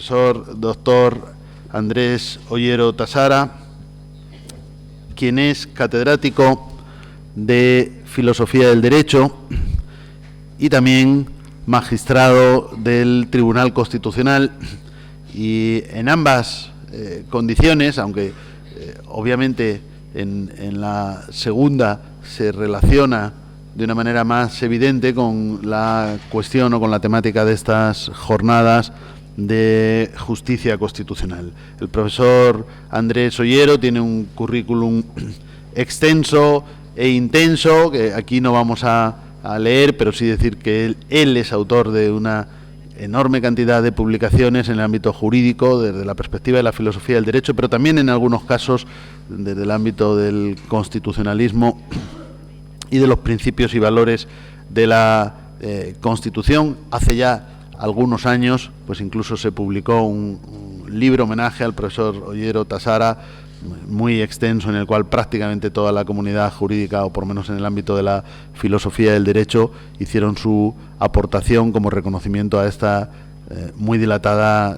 profesor doctor Andrés Ollero Tasara, quien es catedrático de Filosofía del Derecho y también magistrado del Tribunal Constitucional, y en ambas condiciones, aunque obviamente en la segunda se relaciona de una manera más evidente con la cuestión o con la temática de estas jornadas de justicia constitucional. El profesor Andrés Ollero tiene un currículum extenso e intenso, que aquí no vamos a leer, pero sí decir que él es autor de una enorme cantidad de publicaciones en el ámbito jurídico, desde la perspectiva de la filosofía del derecho, pero también en algunos casos desde el ámbito del constitucionalismo y de los principios y valores de la Constitución. Hace ya algunos años, pues incluso se publicó un libro homenaje al profesor Ollero Tasara, muy extenso, en el cual prácticamente toda la comunidad jurídica, o por lo menos en el ámbito de la filosofía del derecho, hicieron su aportación como reconocimiento a esta muy dilatada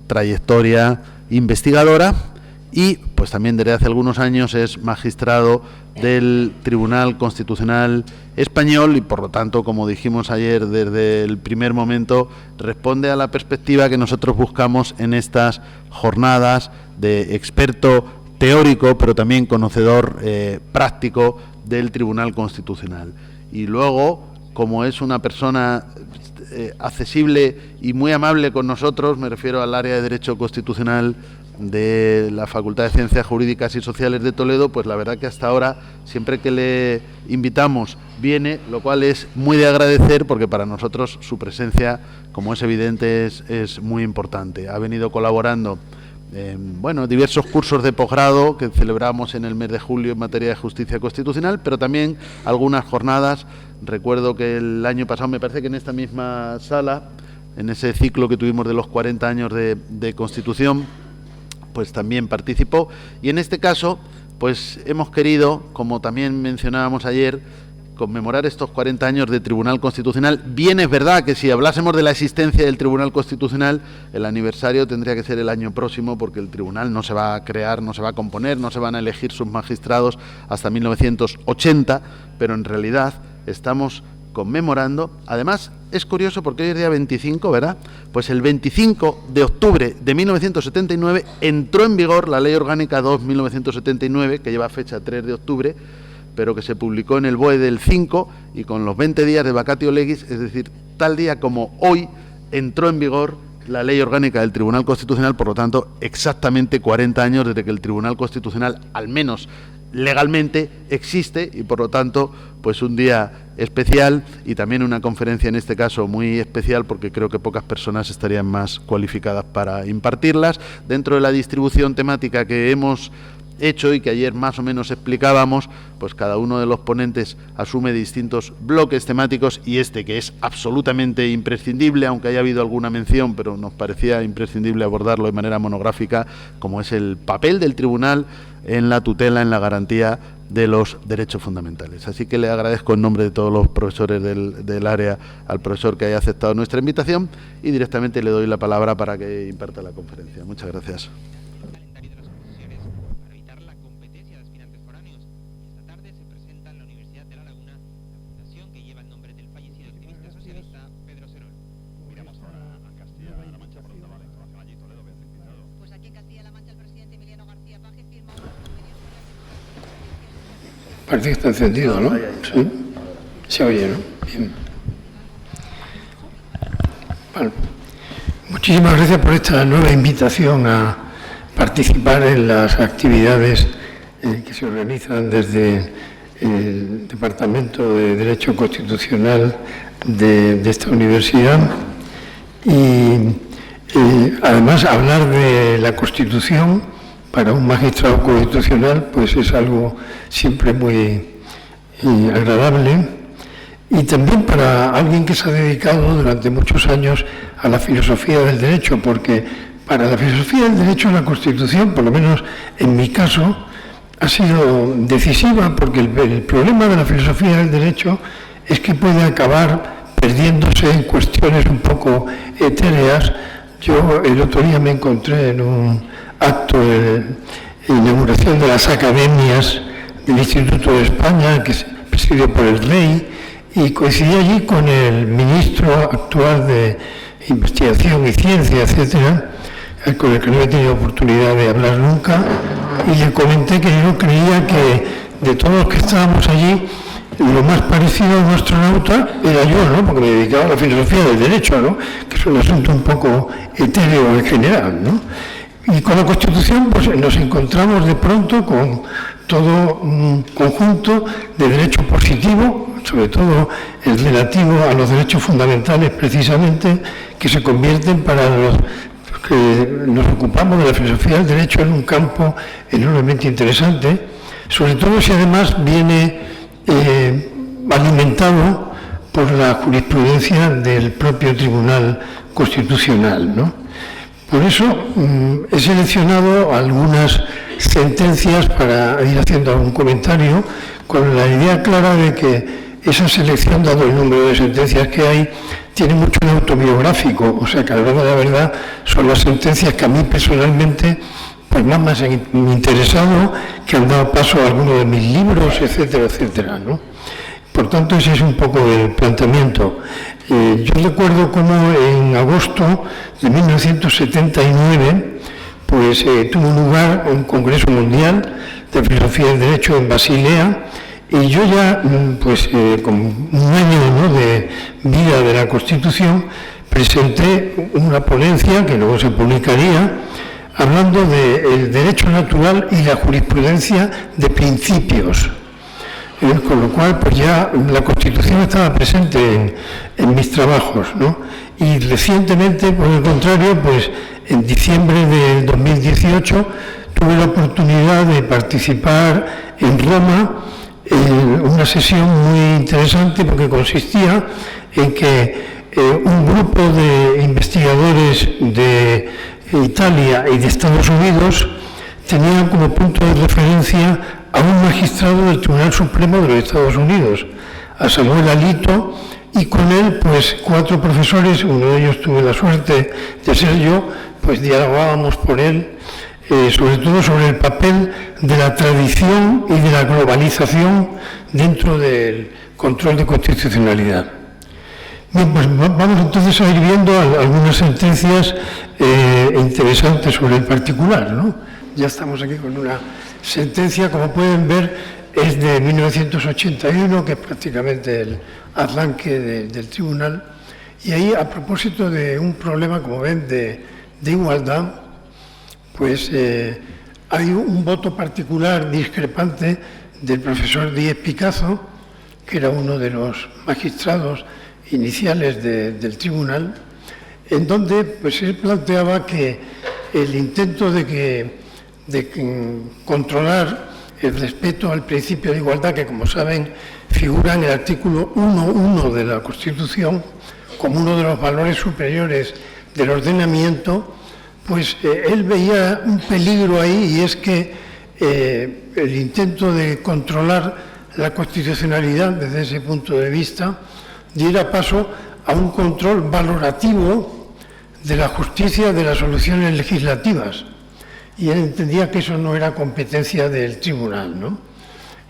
trayectoria investigadora. Y pues también desde hace algunos años es magistrado del Tribunal Constitucional Español y, por lo tanto, como dijimos ayer, desde el primer momento responde a la perspectiva que nosotros buscamos en estas jornadas de experto teórico, pero también conocedor práctico del Tribunal Constitucional. Y luego, como es una persona accesible y muy amable con nosotros, me refiero al área de Derecho Constitucional de la Facultad de Ciencias Jurídicas y Sociales de Toledo, pues la verdad que hasta ahora, siempre que le invitamos, viene, lo cual es muy de agradecer, porque para nosotros su presencia, como es evidente, es muy importante. Ha venido colaborando en diversos cursos de posgrado que celebramos en el mes de julio en materia de justicia constitucional, pero también algunas jornadas. Recuerdo que el año pasado, me parece que en esta misma sala, en ese ciclo que tuvimos de los 40 años de Constitución, pues también participó. Y en este caso, pues hemos querido, como también mencionábamos ayer, conmemorar estos 40 años de Tribunal Constitucional. Bien es verdad que si hablásemos de la existencia del Tribunal Constitucional, el aniversario tendría que ser el año próximo, porque el Tribunal no se va a crear, no se va a componer, no se van a elegir sus magistrados hasta 1980, pero en realidad estamos conmemorando. Además, es curioso porque hoy es día 25, ¿verdad? Pues el 25 de octubre de 1979 entró en vigor la Ley Orgánica 2/1979, que lleva fecha 3 de octubre, pero que se publicó en el BOE del 5 y con los 20 días de vacatio legis, es decir, tal día como hoy entró en vigor la Ley Orgánica del Tribunal Constitucional. Por lo tanto, exactamente 40 años desde que el Tribunal Constitucional, al menos legalmente, existe, y por lo tanto, pues un día especial, y también una conferencia en este caso muy especial, porque creo que pocas personas estarían más cualificadas para impartirlas. Dentro de la distribución temática que hemos hecho y que ayer más o menos explicábamos, pues cada uno de los ponentes asume distintos bloques temáticos, y este, que es absolutamente imprescindible, aunque haya habido alguna mención, pero nos parecía imprescindible abordarlo de manera monográfica, como es el papel del tribunal en la tutela, en la garantía de los derechos fundamentales. Así que le agradezco en nombre de todos los profesores del área al profesor que haya aceptado nuestra invitación, y directamente le doy la palabra para que imparta la conferencia. Muchas gracias. Parece que está encendido, ¿no? Sí. Se oye, ¿no? Bien. Vale. Muchísimas gracias por esta nueva invitación a participar en las actividades que se organizan desde el Departamento de Derecho Constitucional de esta universidad. Y además, hablar de la Constitución para un magistrado constitucional pues es algo siempre muy agradable, y también para alguien que se ha dedicado durante muchos años a la filosofía del derecho, porque para la filosofía del derecho la Constitución, por lo menos en mi caso, ha sido decisiva, porque el problema de la filosofía del derecho es que puede acabar perdiéndose en cuestiones un poco etéreas, Yo el otro día me encontré en un acto de inauguración de las academias del Instituto de España, que es presidido por el Rey, y coincidí allí con el ministro actual de Investigación y Ciencia, etcétera, con el que no he tenido oportunidad de hablar nunca, y le comenté que yo creía que de todos los que estábamos allí, lo más parecido a un astronauta era yo, ¿no? Porque me dedicaba a la filosofía del derecho, ¿no? Que es un asunto un poco etéreo en general, ¿no? Y con la Constitución pues nos encontramos de pronto con todo un conjunto de derecho positivo, sobre todo el relativo a los derechos fundamentales precisamente, que se convierten para los que nos ocupamos de la filosofía del derecho en un campo enormemente interesante, sobre todo si además viene alimentado por la jurisprudencia del propio Tribunal Constitucional, ¿no? Por eso he seleccionado algunas sentencias para ir haciendo algún comentario, con la idea clara de que esa selección, dado el número de sentencias que hay, tiene mucho de autobiográfico, o sea que a la hora de la verdad son las sentencias que a mí personalmente pues más me han interesado, que han dado paso a algunos de mis libros, etcétera, etcétera, ¿no? Por tanto, ese es un poco el planteamiento. Yo recuerdo cómo en agosto de 1979 pues, tuvo lugar un Congreso Mundial de Filosofía del Derecho en Basilea, y yo ya, pues, con un año, ¿no?, de vida de la Constitución, presenté una ponencia que luego se publicaría, hablando del derecho natural y la jurisprudencia de principios. Con lo cual, pues ya la Constitución estaba presente en mis trabajos, ¿no? Y recientemente, por el contrario, pues en diciembre del 2018 tuve la oportunidad de participar en Roma en una sesión muy interesante, porque consistía en que un grupo de investigadores de Italia y de Estados Unidos tenían como punto de referencia a un magistrado del Tribunal Supremo de los Estados Unidos, a Samuel Alito, y con él pues 4 profesores, uno de ellos tuve la suerte de ser yo, pues dialogábamos por él, sobre todo sobre el papel de la tradición y de la globalización dentro del control de constitucionalidad. Bien, pues vamos entonces a ir viendo algunas sentencias interesantes sobre el particular, ¿no? Ya estamos aquí con una sentencia, como pueden ver, es de 1981, que es prácticamente el arranque del tribunal, y ahí, a propósito de un problema, como ven, de igualdad, pues hay un voto particular discrepante del profesor Díez Picazo, que era uno de los magistrados iniciales del tribunal, en donde pues él planteaba que el intento de controlar el respeto al principio de igualdad, que como saben figura en el artículo 1.1 de la Constitución como uno de los valores superiores del ordenamiento, pues él veía un peligro ahí, y es que el intento de controlar la constitucionalidad desde ese punto de vista diera paso a un control valorativo de la justicia de las soluciones legislativas. Y él entendía que eso no era competencia del tribunal, ¿no?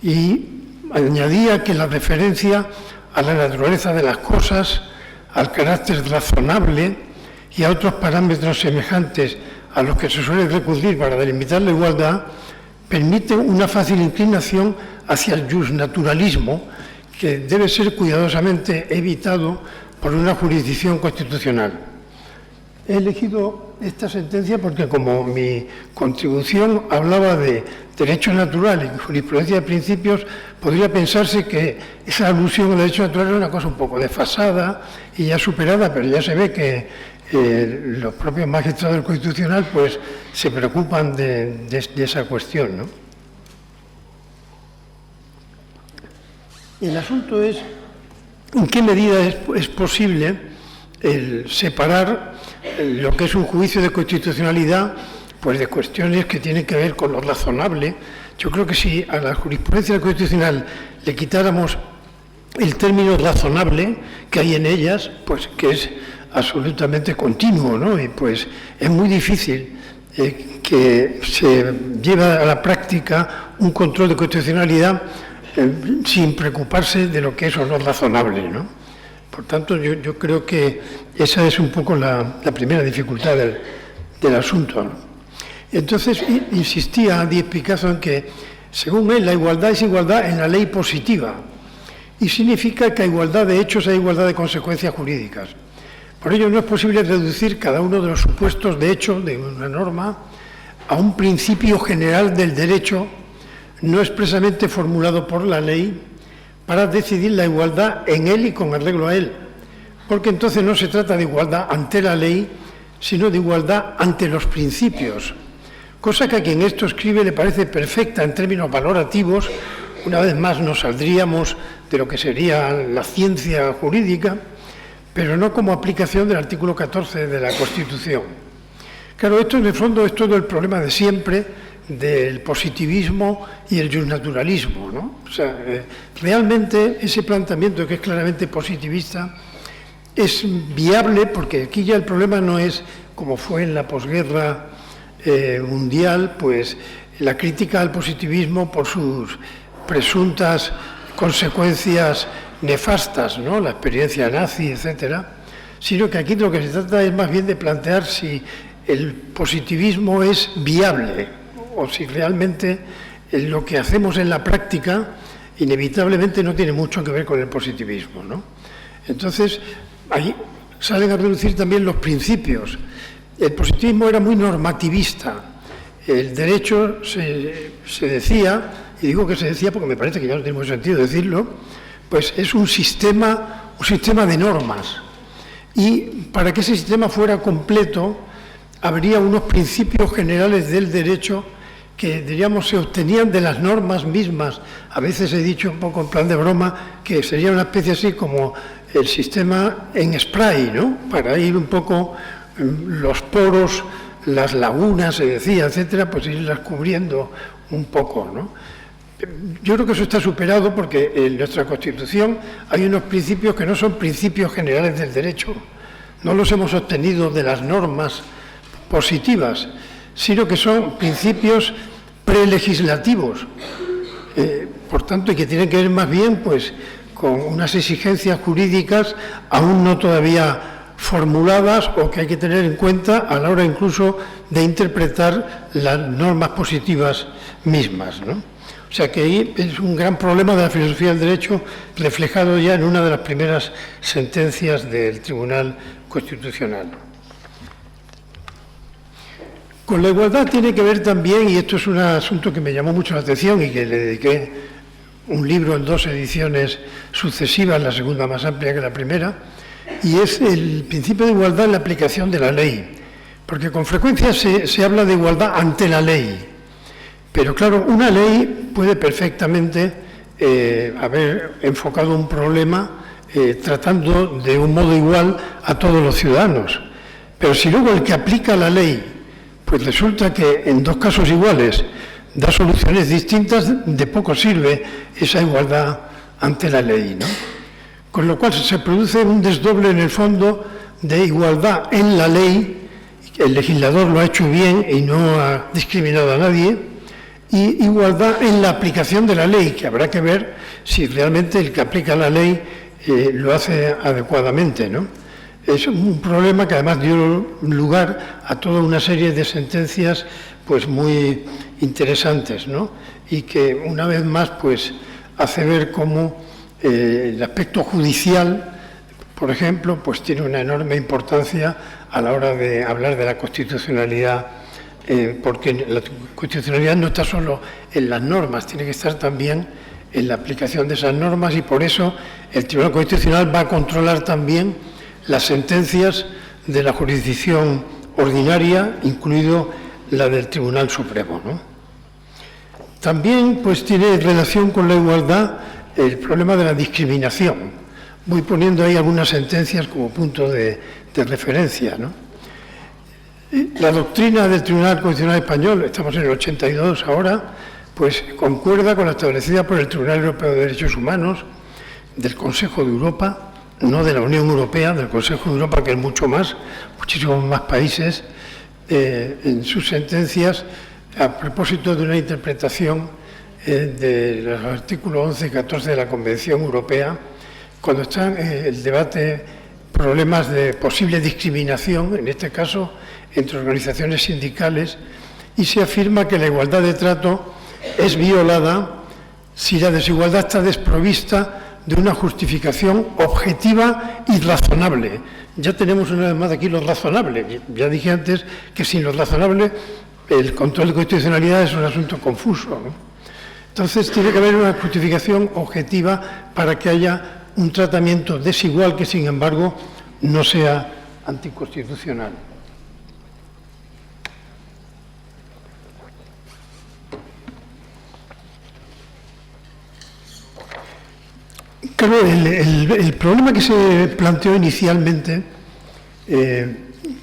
Y añadía que la referencia a la naturaleza de las cosas, al carácter razonable y a otros parámetros semejantes a los que se suele recurrir para delimitar la igualdad, permite una fácil inclinación hacia el justnaturalismo, que debe ser cuidadosamente evitado por una jurisdicción constitucional. He elegido esta sentencia porque, como mi contribución hablaba de derecho natural y jurisprudencia de principios, podría pensarse que esa alusión al derecho natural era una cosa un poco desfasada y ya superada, pero ya se ve que los propios magistrados del Constitucional pues, se preocupan de esa cuestión, ¿no? El asunto es en qué medida es posible separar lo que es un juicio de constitucionalidad pues de cuestiones que tienen que ver con lo razonable. Yo creo que si a la jurisprudencia constitucional le quitáramos el término razonable que hay en ellas, pues que es absolutamente continuo, ¿no? Y pues es muy difícil que se lleve a la práctica un control de constitucionalidad sin preocuparse de lo que es o no razonable, ¿no? Por tanto, yo creo que esa es un poco la primera dificultad del asunto, ¿no? Entonces, insistía Díez Picazo en que, según él, la igualdad es igualdad en la ley positiva y significa que a igualdad de hechos hay igualdad de consecuencias jurídicas. Por ello, no es posible reducir cada uno de los supuestos de hecho de una norma a un principio general del derecho no expresamente formulado por la ley para decidir la igualdad en él y con arreglo a él, porque entonces no se trata de igualdad ante la ley, sino de igualdad ante los principios, cosa que a quien esto escribe le parece perfecta en términos valorativos. Una vez más nos saldríamos de lo que sería la ciencia jurídica, pero no como aplicación del artículo 14 de la Constitución. Claro, esto en el fondo es todo el problema de siempre del positivismo y el justnaturalismo, ¿no? O sea, realmente ese planteamiento, que es claramente positivista, es viable, porque aquí ya el problema no es, como fue en la posguerra mundial, pues la crítica al positivismo por sus presuntas consecuencias nefastas, ¿no? La experiencia nazi, etcétera, sino que aquí lo que se trata es más bien de plantear si el positivismo es viable o si realmente lo que hacemos en la práctica inevitablemente no tiene mucho que ver con el positivismo, ¿no? Entonces, ahí salen a reducir también los principios. El positivismo era muy normativista. El derecho se decía, y digo que se decía porque me parece que ya no tiene mucho sentido decirlo, pues es un sistema de normas. Y para que ese sistema fuera completo, habría unos principios generales del derecho que, diríamos, se obtenían de las normas mismas. A veces he dicho un poco en plan de broma que sería una especie así como el sistema en spray, ¿no? Para ir un poco los poros, las lagunas, se decía, etcétera, pues irlas cubriendo un poco, ¿no? Yo creo que eso está superado porque en nuestra Constitución hay unos principios que no son principios generales del derecho. No los hemos obtenido de las normas positivas, sino que son principios prelegislativos, por tanto, y que tienen que ver más bien pues, con unas exigencias jurídicas aún no todavía formuladas o que hay que tener en cuenta a la hora incluso de interpretar las normas positivas mismas, ¿no? O sea que ahí es un gran problema de la filosofía del derecho reflejado ya en una de las primeras sentencias del Tribunal Constitucional. Con la igualdad tiene que ver también, y esto es un asunto que me llamó mucho la atención y que le dediqué un libro en 2 ediciones sucesivas, la segunda más amplia que la primera, y es el principio de igualdad en la aplicación de la ley. Porque con frecuencia se habla de igualdad ante la ley. Pero claro, una ley puede perfectamente haber enfocado un problema tratando de un modo igual a todos los ciudadanos. Pero si luego el que aplica la ley, pues resulta que en 2 casos iguales da soluciones distintas, de poco sirve esa igualdad ante la ley, ¿no? Con lo cual se produce un desdoble en el fondo de igualdad en la ley. El legislador lo ha hecho bien y no ha discriminado a nadie, y igualdad en la aplicación de la ley, que habrá que ver si realmente el que aplica la ley lo hace adecuadamente, ¿no? Es un problema que además dio lugar a toda una serie de sentencias pues muy interesantes, ¿no? Y que una vez más pues hace ver cómo el aspecto judicial, por ejemplo, pues tiene una enorme importancia a la hora de hablar de la constitucionalidad, porque la constitucionalidad no está solo en las normas, tiene que estar también en la aplicación de esas normas, y por eso el Tribunal Constitucional va a controlar también las sentencias de la jurisdicción ordinaria, incluido la del Tribunal Supremo, ¿no? También pues tiene relación con la igualdad el problema de la discriminación. Voy poniendo ahí algunas sentencias como punto de referencia, ¿no? La doctrina del Tribunal Constitucional Español, estamos en el 82 ahora, pues concuerda con la establecida por el Tribunal Europeo de Derechos Humanos, del Consejo de Europa, no de la Unión Europea, del Consejo de Europa, que es mucho más, muchísimos más países, en sus sentencias a propósito de una interpretación de los artículos 11 y 14 de la Convención Europea, cuando están el debate problemas de posible discriminación, en este caso entre organizaciones sindicales, y se afirma que la igualdad de trato es violada si la desigualdad está desprovista de una justificación objetiva y razonable. Ya tenemos una vez más aquí lo razonable. Ya dije antes que sin lo razonable el control de constitucionalidad es un asunto confuso, ¿no? Entonces tiene que haber una justificación objetiva para que haya un tratamiento desigual que, sin embargo, no sea anticonstitucional. Claro, el problema que se planteó inicialmente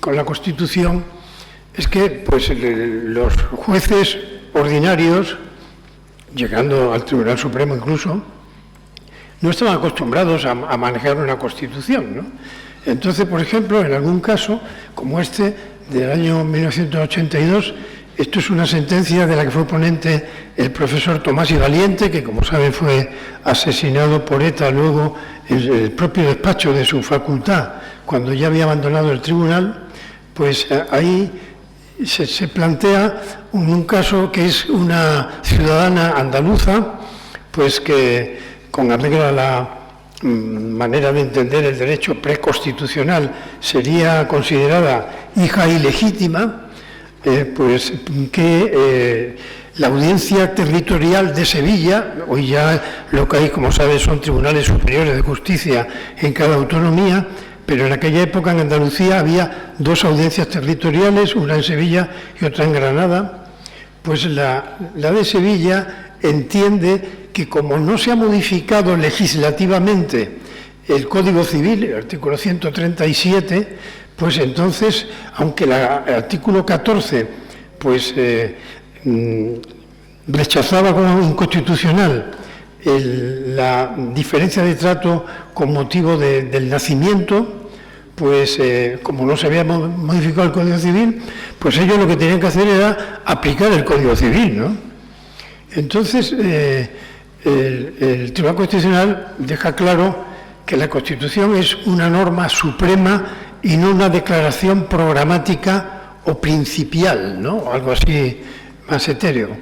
con la Constitución es que pues, los jueces ordinarios, llegando al Tribunal Supremo incluso, no estaban acostumbrados a manejar una Constitución, ¿no? Entonces, por ejemplo, en algún caso, como este del año 1982, esto es una sentencia de la que fue ponente el profesor Tomás y Valiente, que, como saben, fue asesinado por ETA luego en el propio despacho de su facultad, cuando ya había abandonado el tribunal. Pues ahí se plantea un caso que es una ciudadana andaluza, pues que, con arreglo a la manera de entender el derecho preconstitucional, sería considerada hija ilegítima, pues que la Audiencia Territorial de Sevilla, hoy ya lo que hay, como sabes, son tribunales superiores de justicia en cada autonomía, pero en aquella época en Andalucía había dos audiencias territoriales, una en Sevilla y otra en Granada. Pues la de Sevilla entiende que, como no se ha modificado legislativamente el Código Civil, el artículo 137, pues entonces, aunque el artículo 14 pues, rechazaba como inconstitucional la diferencia de trato con motivo del nacimiento, pues como no se había modificado el Código Civil, pues ellos lo que tenían que hacer era aplicar el Código Civil, ¿no? Entonces, el Tribunal Constitucional deja claro que la Constitución es una norma suprema y no una declaración programática o principial, ¿no? Algo así más etéreo.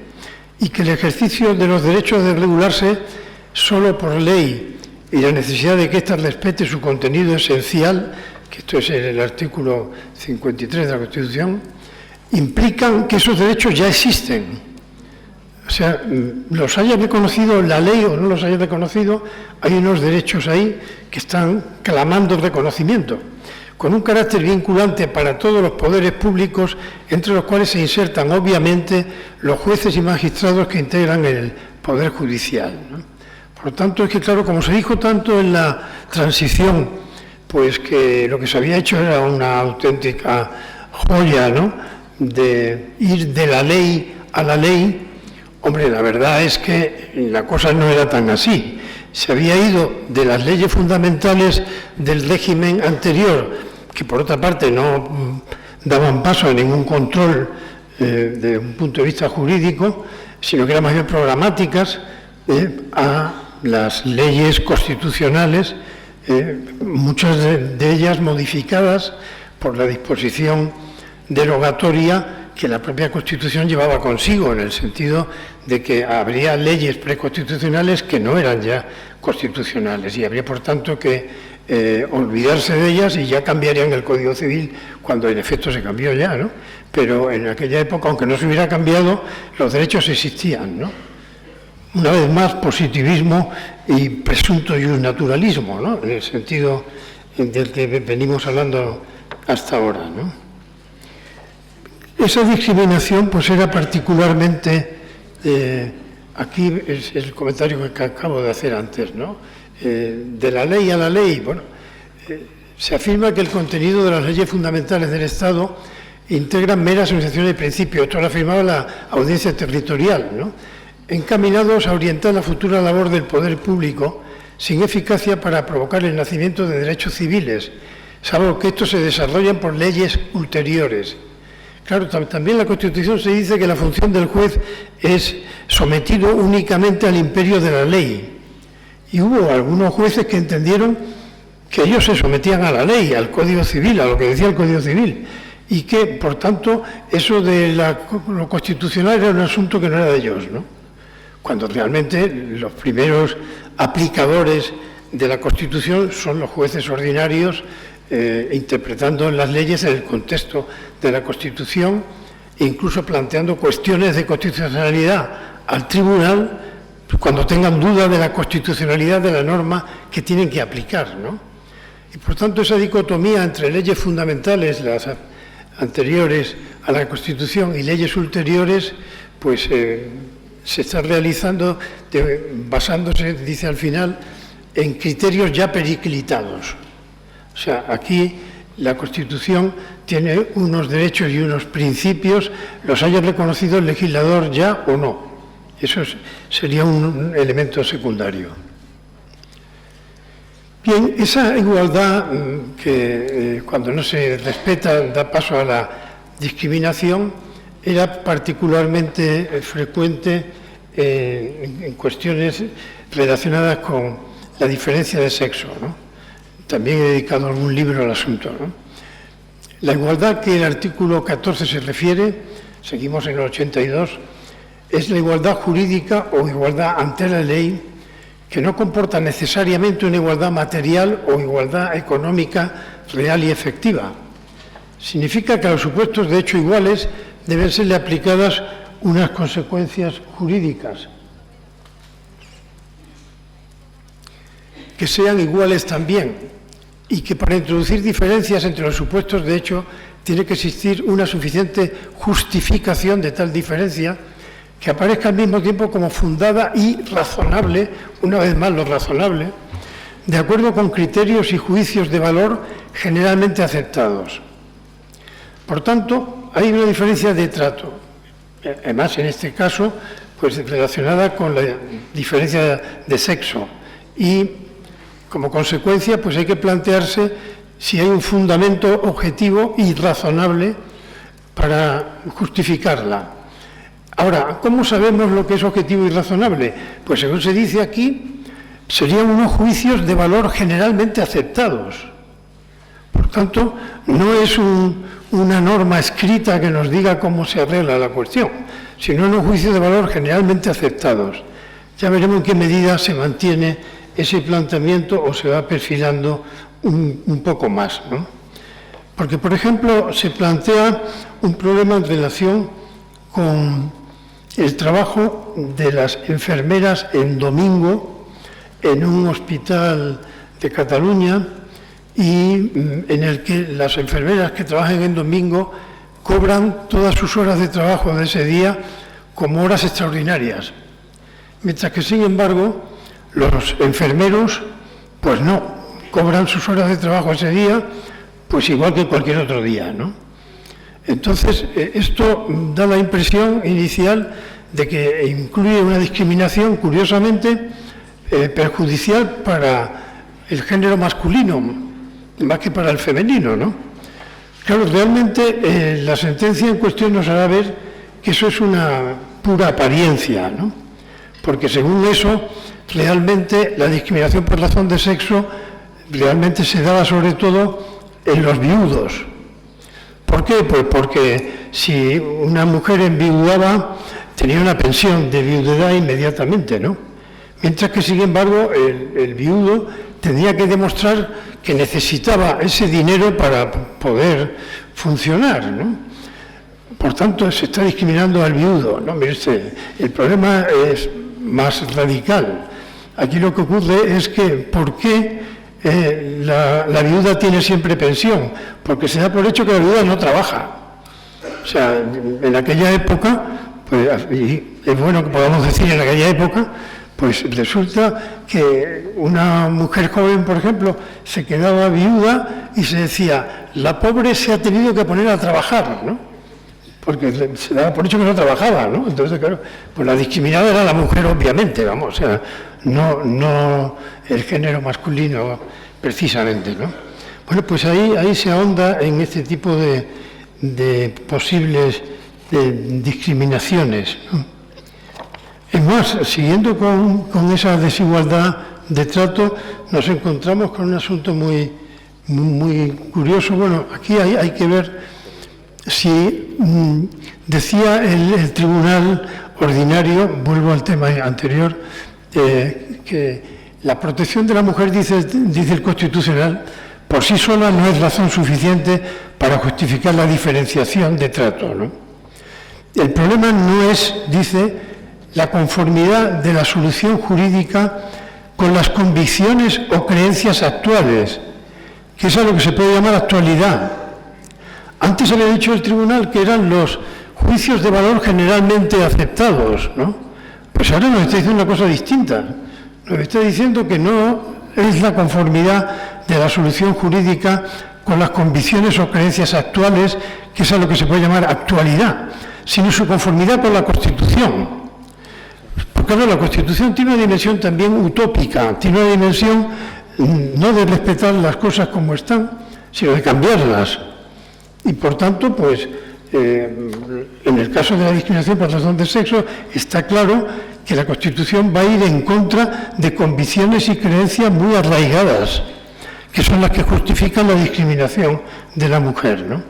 Y que el ejercicio de los derechos de regularse solo por ley y la necesidad de que ésta respete su contenido esencial, que esto es el artículo 53 de la Constitución, implican que esos derechos ya existen. O sea, los haya reconocido la ley o no los haya reconocido, hay unos derechos ahí que están clamando reconocimiento, con un carácter vinculante para todos los poderes públicos, entre los cuales se insertan, obviamente, los jueces y magistrados que integran el Poder Judicial, ¿no? Por lo tanto, es que, claro, como se dijo tanto en la transición, pues que lo que se había hecho era una auténtica joya, ¿no?, de ir de la ley a la ley. Hombre, la verdad es que la cosa no era tan así. Se había ido de las leyes fundamentales del régimen anterior, que por otra parte no daban paso a ningún control de un punto de vista jurídico, sino que eran más bien programáticas, a las leyes constitucionales, muchas de ellas modificadas por la disposición derogatoria que la propia Constitución llevaba consigo, en el sentido de que habría leyes preconstitucionales que no eran ya constitucionales y habría, por tanto, que olvidarse de ellas y ya cambiarían el Código Civil, cuando en efecto se cambió ya, ¿no? Pero en aquella época, aunque no se hubiera cambiado, los derechos existían, ¿no? Una vez más, positivismo y presunto naturalismo, ¿no?, en el sentido del que venimos hablando hasta ahora, ¿no? Esa discriminación pues era particularmente, aquí es el comentario que acabo de hacer antes, ¿no?, de la ley a la ley. Bueno, se afirma que el contenido de las leyes fundamentales del Estado integran meras enunciaciones de principio, esto lo afirmaba la Audiencia Territorial, ¿no?, encaminados a orientar la futura labor del poder público sin eficacia para provocar el nacimiento de derechos civiles, salvo que estos se desarrollan por leyes ulteriores. Claro, también en la Constitución se dice que la función del juez es sometido únicamente al imperio de la ley. Y hubo algunos jueces que entendieron que ellos se sometían a la ley, al Código Civil, a lo que decía el Código Civil, y que, por tanto, eso de lo constitucional era un asunto que no era de ellos, ¿no? Cuando realmente los primeros aplicadores de la Constitución son los jueces ordinarios, interpretando las leyes en el contexto de la Constitución e incluso planteando cuestiones de constitucionalidad al tribunal cuando tengan duda de la constitucionalidad de la norma que tienen que aplicar, ¿no? Y por tanto esa dicotomía entre leyes fundamentales, las anteriores a la Constitución, y leyes ulteriores, pues se está realizando basándose, dice al final, en criterios ya periclitados. O sea, aquí la Constitución tiene unos derechos y unos principios, los haya reconocido el legislador ya o no. Eso sería un elemento secundario. Bien, esa igualdad que cuando no se respeta da paso a la discriminación era particularmente frecuente en cuestiones relacionadas con la diferencia de sexo, ¿no? También he dedicado algún libro al asunto, ¿no? La igualdad que el artículo 14 se refiere, seguimos en el 82, es la igualdad jurídica o igualdad ante la ley, que no comporta necesariamente una igualdad material o igualdad económica real y efectiva. Significa que a los supuestos de hecho iguales deben serle aplicadas unas consecuencias jurídicas que sean iguales también, y que para introducir diferencias entre los supuestos de hecho tiene que existir una suficiente justificación de tal diferencia que aparezca al mismo tiempo como fundada y razonable, una vez más lo razonable, de acuerdo con criterios y juicios de valor generalmente aceptados. Por tanto, hay una diferencia de trato, además en este caso, pues relacionada con la diferencia de sexo, y como consecuencia, pues hay que plantearse si hay un fundamento objetivo y razonable para justificarla. Ahora, ¿cómo sabemos lo que es objetivo y razonable? Pues según se dice aquí, serían unos juicios de valor generalmente aceptados. Por tanto, no es una norma escrita que nos diga cómo se arregla la cuestión, sino unos juicios de valor generalmente aceptados. Ya veremos en qué medida se mantiene ese planteamiento o se va perfilando un poco más, ¿no? Porque, por ejemplo, se plantea un problema en relación con el trabajo de las enfermeras en domingo en un hospital de Cataluña, y en el que las enfermeras que trabajan en domingo cobran todas sus horas de trabajo de ese día como horas extraordinarias, mientras que, sin embargo, los enfermeros, pues no, cobran sus horas de trabajo ese día, pues igual que cualquier otro día, ¿no? Entonces, esto da la impresión inicial de que incluye una discriminación, curiosamente, perjudicial para el género masculino, más que para el femenino, ¿no? Claro, realmente la sentencia en cuestión nos hará ver que eso es una pura apariencia, ¿no? Porque según eso, realmente la discriminación por razón de sexo realmente se daba sobre todo en los viudos. ¿Por qué? Pues porque si una mujer enviudaba, tenía una pensión de viudedad inmediatamente, ¿no? Mientras que, sin embargo, el viudo tendría que demostrar que necesitaba ese dinero para poder funcionar, ¿no? Por tanto, se está discriminando al viudo, ¿no? Mire usted, el problema es más radical. Aquí lo que ocurre es que, ¿por qué la viuda tiene siempre pensión? Porque se da por hecho que la viuda no trabaja. O sea, en aquella época, pues, y es bueno que podamos decir en aquella época, pues resulta que una mujer joven, por ejemplo, se quedaba viuda y se decía, la pobre se ha tenido que poner a trabajar, ¿no? porque se daba por hecho que no trabajaba, ¿no? Entonces, claro, pues la discriminada era la mujer, obviamente, vamos, o sea, no el género masculino precisamente, ¿no? Bueno, pues ahí se ahonda en este tipo de posibles discriminaciones, ¿no? Es más, siguiendo con esa desigualdad de trato, nos encontramos con un asunto muy curioso. Bueno, aquí hay que ver si decía el Tribunal Ordinario, vuelvo al tema anterior, que la protección de la mujer, dice el Constitucional, por sí sola no es razón suficiente para justificar la diferenciación de trato, ¿no? El problema no es, dice, la conformidad de la solución jurídica con las convicciones o creencias actuales, que es a lo que se puede llamar actualidad. Antes había dicho el tribunal que eran los juicios de valor generalmente aceptados, ¿no? Pues ahora nos está diciendo una cosa distinta. Nos está diciendo que no es la conformidad de la solución jurídica con las convicciones o creencias actuales, que es a lo que se puede llamar actualidad, sino su conformidad con la Constitución. Porque claro, la Constitución tiene una dimensión también utópica, tiene una dimensión no de respetar las cosas como están, sino de cambiarlas. Y por tanto, pues, en el caso de la discriminación por razón de sexo, está claro que la Constitución va a ir en contra de convicciones y creencias muy arraigadas, que son las que justifican la discriminación de la mujer, ¿no?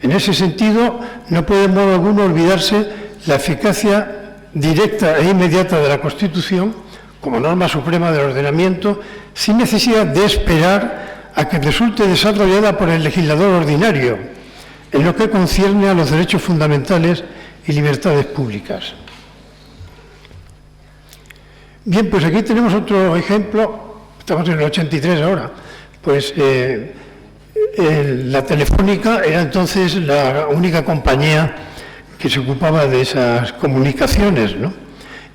En ese sentido, no puede en modo alguno olvidarse la eficacia directa e inmediata de la Constitución como norma suprema del ordenamiento, sin necesidad de esperar a que resulte desarrollada por el legislador ordinario, en lo que concierne a los derechos fundamentales y libertades públicas. Bien, pues aquí tenemos otro ejemplo, estamos en el 83 ahora, pues la Telefónica era entonces la única compañía que se ocupaba de esas comunicaciones, ¿no?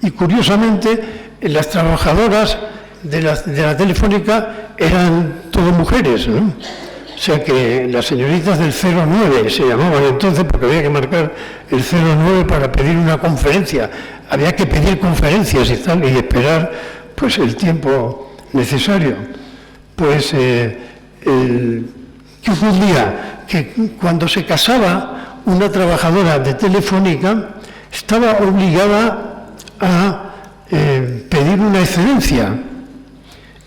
Y curiosamente, las trabajadoras de la Telefónica eran todas mujeres, ¿no? O sea que las señoritas del 09 se llamaban entonces, porque había que marcar el 09 para pedir una conferencia. Había que pedir conferencias y tal, y esperar pues el tiempo necesario. Pues, ¿qué ocurría? Que cuando se casaba una trabajadora de Telefónica, estaba obligada a pedir una excedencia,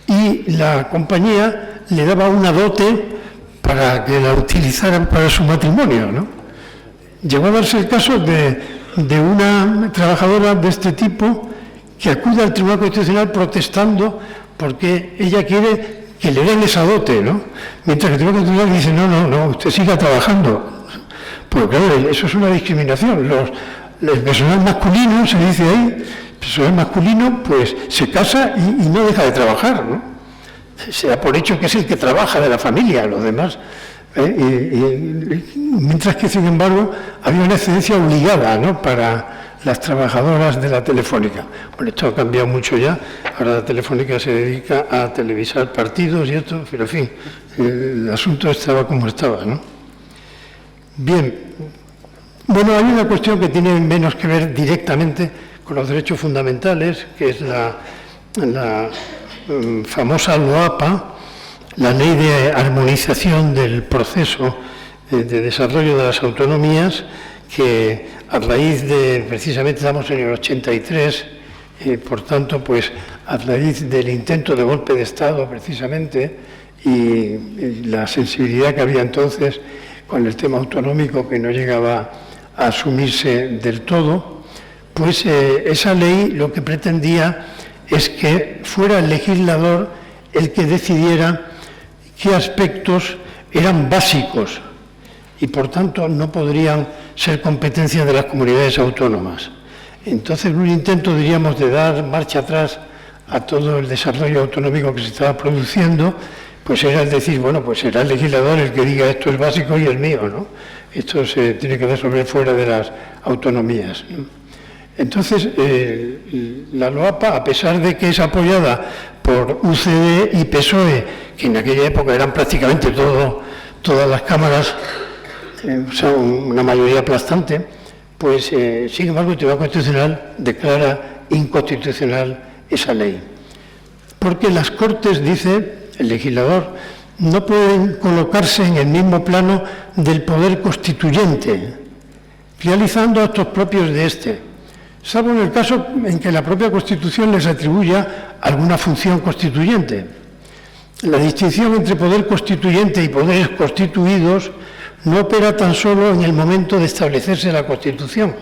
y la compañía le daba una dote para que la utilizaran para su matrimonio, ¿no? Llegó a darse el caso de una trabajadora de este tipo que acude al Tribunal Constitucional protestando porque ella quiere que le den esa dote, ¿no? Mientras que el Tribunal Constitucional dice, no, usted siga trabajando. Porque claro, eso es una discriminación. El personal masculino, se dice ahí, el personal masculino pues se casa y no deja de trabajar, ¿no? Se da por hecho que es el que trabaja de la familia, los demás. Mientras que, sin embargo, había una excedencia obligada, ¿no?, para las trabajadoras de la Telefónica. Bueno, esto ha cambiado mucho ya. Ahora la Telefónica se dedica a televisar partidos y esto, pero en fin, el asunto estaba como estaba, ¿no? Bien. Bueno, hay una cuestión que tiene menos que ver directamente con los derechos fundamentales, que es la famosa LOAPA, la Ley de Armonización del Proceso de Desarrollo de las Autonomías, que a raíz de, precisamente estamos en el 83, por tanto, pues a raíz del intento de golpe de Estado, precisamente, y la sensibilidad que había entonces con el tema autonómico que no llegaba a asumirse del todo, pues esa ley lo que pretendía es que fuera el legislador el que decidiera qué aspectos eran básicos y por tanto no podrían ser competencia de las comunidades autónomas. Entonces, en un intento, diríamos, de dar marcha atrás a todo el desarrollo autonómico que se estaba produciendo, pues era el decir, bueno, pues será el legislador el que diga esto es básico y es mío, ¿no? Esto se tiene que resolver fuera de las autonomías, ¿no? Entonces, la LOAPA, a pesar de que es apoyada por UCD y PSOE, que en aquella época eran prácticamente todas las cámaras son una mayoría aplastante, pues sin embargo el Tribunal Constitucional declara inconstitucional esa ley. Porque las Cortes, dice el legislador, no pueden colocarse en el mismo plano del poder constituyente, realizando actos propios de éste, salvo en el caso en que la propia Constitución les atribuya alguna función constituyente. La distinción entre poder constituyente y poderes constituidos no opera tan solo en el momento de establecerse la Constitución.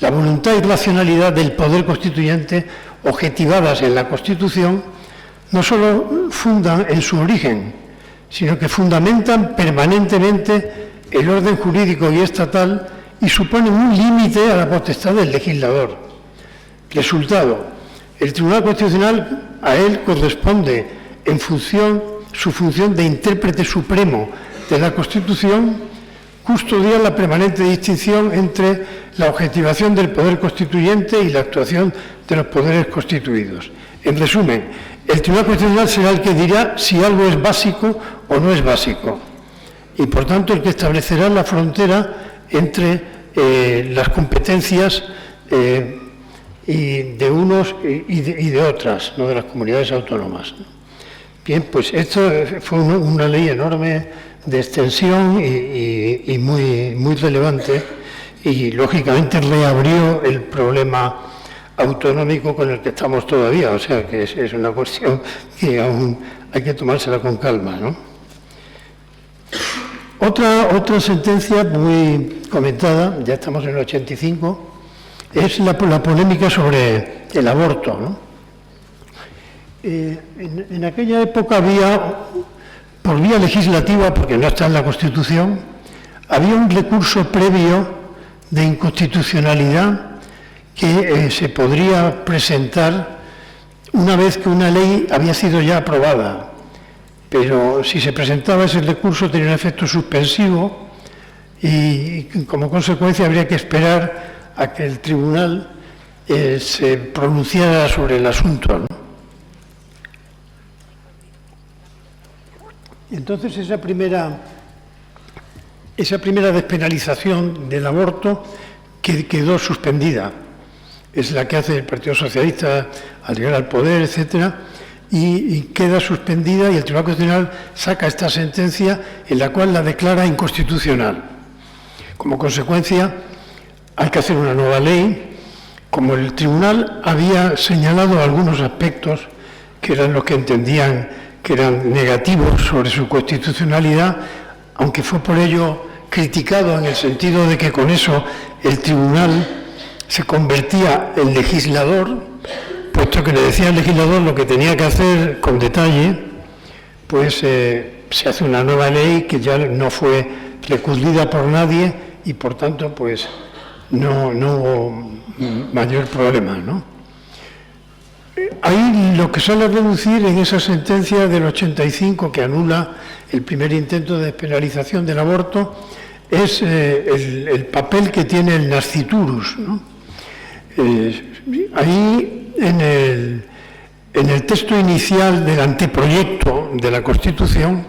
La voluntad y racionalidad del poder constituyente, objetivadas en la Constitución, no solo fundan en su origen, sino que fundamentan permanentemente el orden jurídico y estatal y suponen un límite a la potestad del legislador. Resultado, el Tribunal Constitucional a él corresponde su función de intérprete supremo de la Constitución, custodiar la permanente distinción entre la objetivación del poder constituyente y la actuación de los poderes constituidos. En resumen, el Tribunal Constitucional será el que dirá si algo es básico o no es básico, y por tanto el que establecerá la frontera entre las competencias y de unos y de otras, no de las comunidades autónomas. Bien, pues esto fue una ley enorme de extensión y muy relevante, y lógicamente reabrió el problema autonómico con el que estamos todavía, o sea que es una cuestión que aún hay que tomársela con calma, ¿no? Otra sentencia muy comentada, ya estamos en el 85, es la polémica sobre el aborto, ¿no? En aquella época había, por vía legislativa, porque no está en la Constitución, había un recurso previo de inconstitucionalidad que se podría presentar una vez que una ley había sido ya aprobada. Pero si se presentaba ese recurso tenía un efecto suspensivo y como consecuencia habría que esperar a que el tribunal se pronunciara sobre el asunto, ¿no? Entonces esa primera despenalización del aborto quedó suspendida. Es la que hace el Partido Socialista al llegar al poder, etcétera, y queda suspendida, y el Tribunal Constitucional saca esta sentencia en la cual la declara inconstitucional. Como consecuencia, hay que hacer una nueva ley. Como el Tribunal había señalado algunos aspectos que eran los que entendían que eran negativos sobre su constitucionalidad, aunque fue por ello criticado en el sentido de que con eso el Tribunal se convertía en legislador, puesto que le decía al legislador lo que tenía que hacer con detalle, pues se hace una nueva ley que ya no fue recurrida por nadie y por tanto pues no hubo mayor problema, ¿no? Ahí lo que sale a reducir en esa sentencia del 85 que anula el primer intento de despenalización del aborto es el papel que tiene el nasciturus, ¿no? Ahí en el texto inicial del anteproyecto de la Constitución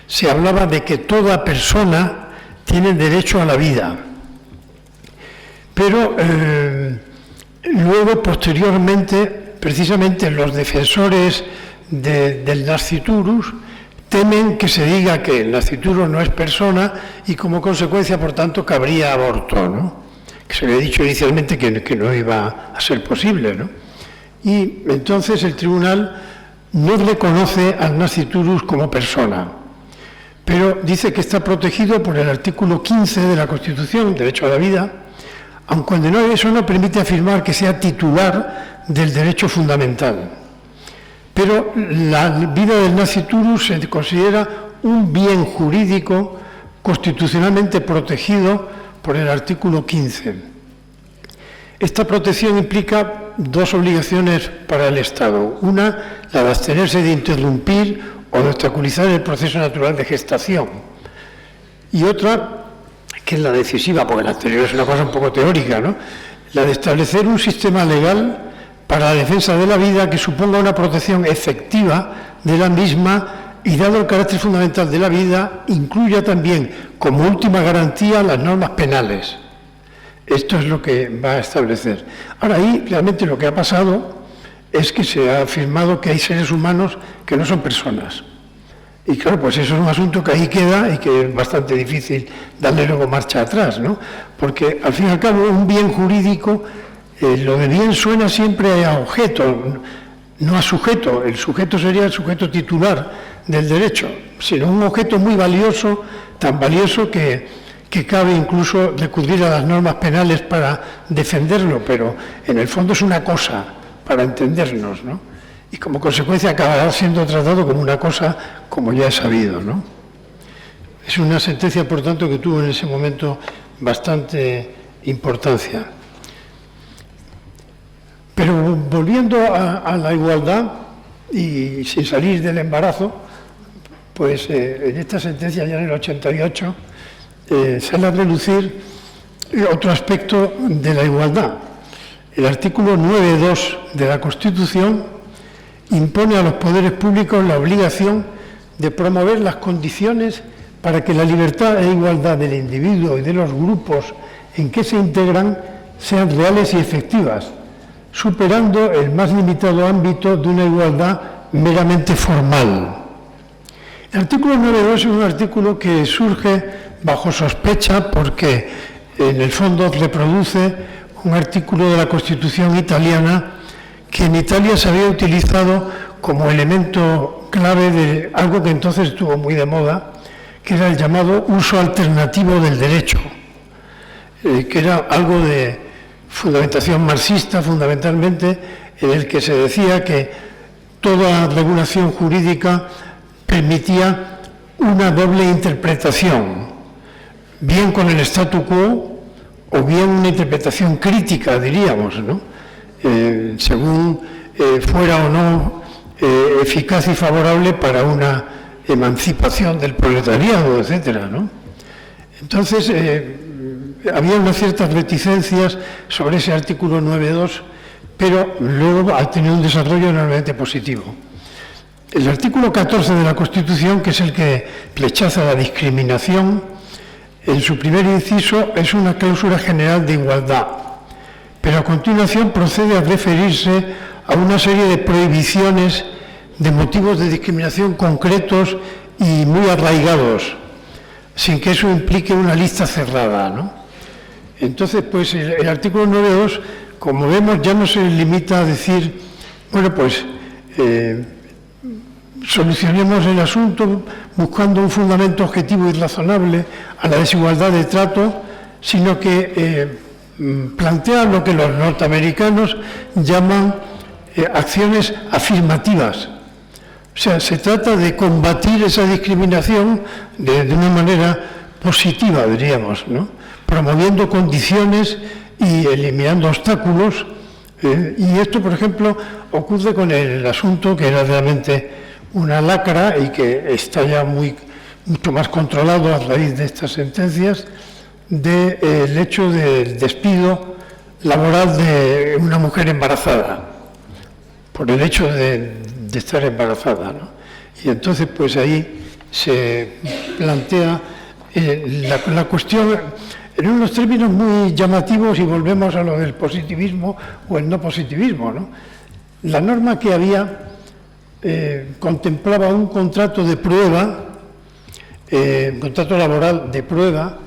se hablaba de que toda persona tiene derecho a la vida, pero luego posteriormente precisamente los defensores del nasciturus temen que se diga que el nasciturus no es persona y como consecuencia, por tanto, que habría aborto, ¿no? Que se había dicho inicialmente que no iba a ser posible, ¿no? Y entonces el tribunal no reconoce al nasciturus como persona, pero dice que está protegido por el artículo 15 de la Constitución, derecho a la vida, aun cuando eso no permite afirmar que sea titular del derecho fundamental. Pero la vida del nasciturus se considera un bien jurídico constitucionalmente protegido por el artículo 15. Esta protección implica dos obligaciones para el Estado. Una, la de abstenerse de interrumpir o de obstaculizar el proceso natural de gestación. Y otra, que es la decisiva, porque la anterior es una cosa un poco teórica, ¿no? La de establecer un sistema legal para la defensa de la vida que suponga una protección efectiva de la misma y dado el carácter fundamental de la vida, incluya también como última garantía las normas penales. Esto es lo que va a establecer. Ahora, ahí realmente lo que ha pasado es que se ha afirmado que hay seres humanos que no son personas. Y claro, pues eso es un asunto que ahí queda y que es bastante difícil darle luego marcha atrás, ¿no? Porque al fin y al cabo un bien jurídico, lo de bien suena siempre a objeto, no a sujeto. El sujeto sería el sujeto titular del derecho, sino un objeto muy valioso, tan valioso que cabe incluso recurrir a las normas penales para defenderlo, pero en el fondo es una cosa, para entendernos, ¿no? Y como consecuencia acabará siendo tratado como una cosa, como ya he sabido, ¿no? Es una sentencia, por tanto, que tuvo en ese momento bastante importancia. Pero volviendo a la igualdad y sin salir del embarazo, pues en esta sentencia ya en el 88 sale a relucir otro aspecto de la igualdad. El artículo 9.2 de la Constitución impone a los poderes públicos la obligación de promover las condiciones para que la libertad e igualdad del individuo y de los grupos en que se integran sean reales y efectivas, superando el más limitado ámbito de una igualdad meramente formal. El artículo 9.2 es un artículo que surge bajo sospecha porque en el fondo reproduce un artículo de la Constitución italiana que en Italia se había utilizado como elemento clave de algo que entonces estuvo muy de moda, que era el llamado uso alternativo del derecho, que era algo de fundamentación marxista fundamentalmente, en el que se decía que toda regulación jurídica permitía una doble interpretación, bien con el statu quo o bien una interpretación crítica, diríamos, ¿no? Según fuera o no eficaz y favorable para una emancipación del proletariado, etcétera, ¿no? Entonces, había unas ciertas reticencias sobre ese artículo 9.2, pero luego ha tenido un desarrollo enormemente positivo. El artículo 14 de la Constitución, que es el que rechaza la discriminación, en su primer inciso es una cláusula general de igualdad, pero a continuación procede a referirse a una serie de prohibiciones de motivos de discriminación concretos y muy arraigados, sin que eso implique una lista cerrada, ¿no? Entonces, pues el artículo 9.2, como vemos, ya no se limita a decir, bueno, pues solucionemos el asunto buscando un fundamento objetivo y razonable a la desigualdad de trato, sino que plantea lo que los norteamericanos llaman acciones afirmativas. O sea, se trata de combatir esa discriminación de una manera positiva, diríamos, ¿no? Promoviendo condiciones y eliminando obstáculos. Y esto, por ejemplo, ocurre con el asunto que era realmente una lacra y que está ya mucho más controlado a raíz de estas sentencias, del hecho del despido laboral de una mujer embarazada, por el hecho de estar embarazada, ¿no? Y entonces, pues ahí se plantea la cuestión en unos términos muy llamativos y volvemos a lo del positivismo o el no positivismo, ¿no? La norma que había contemplaba un contrato de prueba, un contrato laboral de prueba,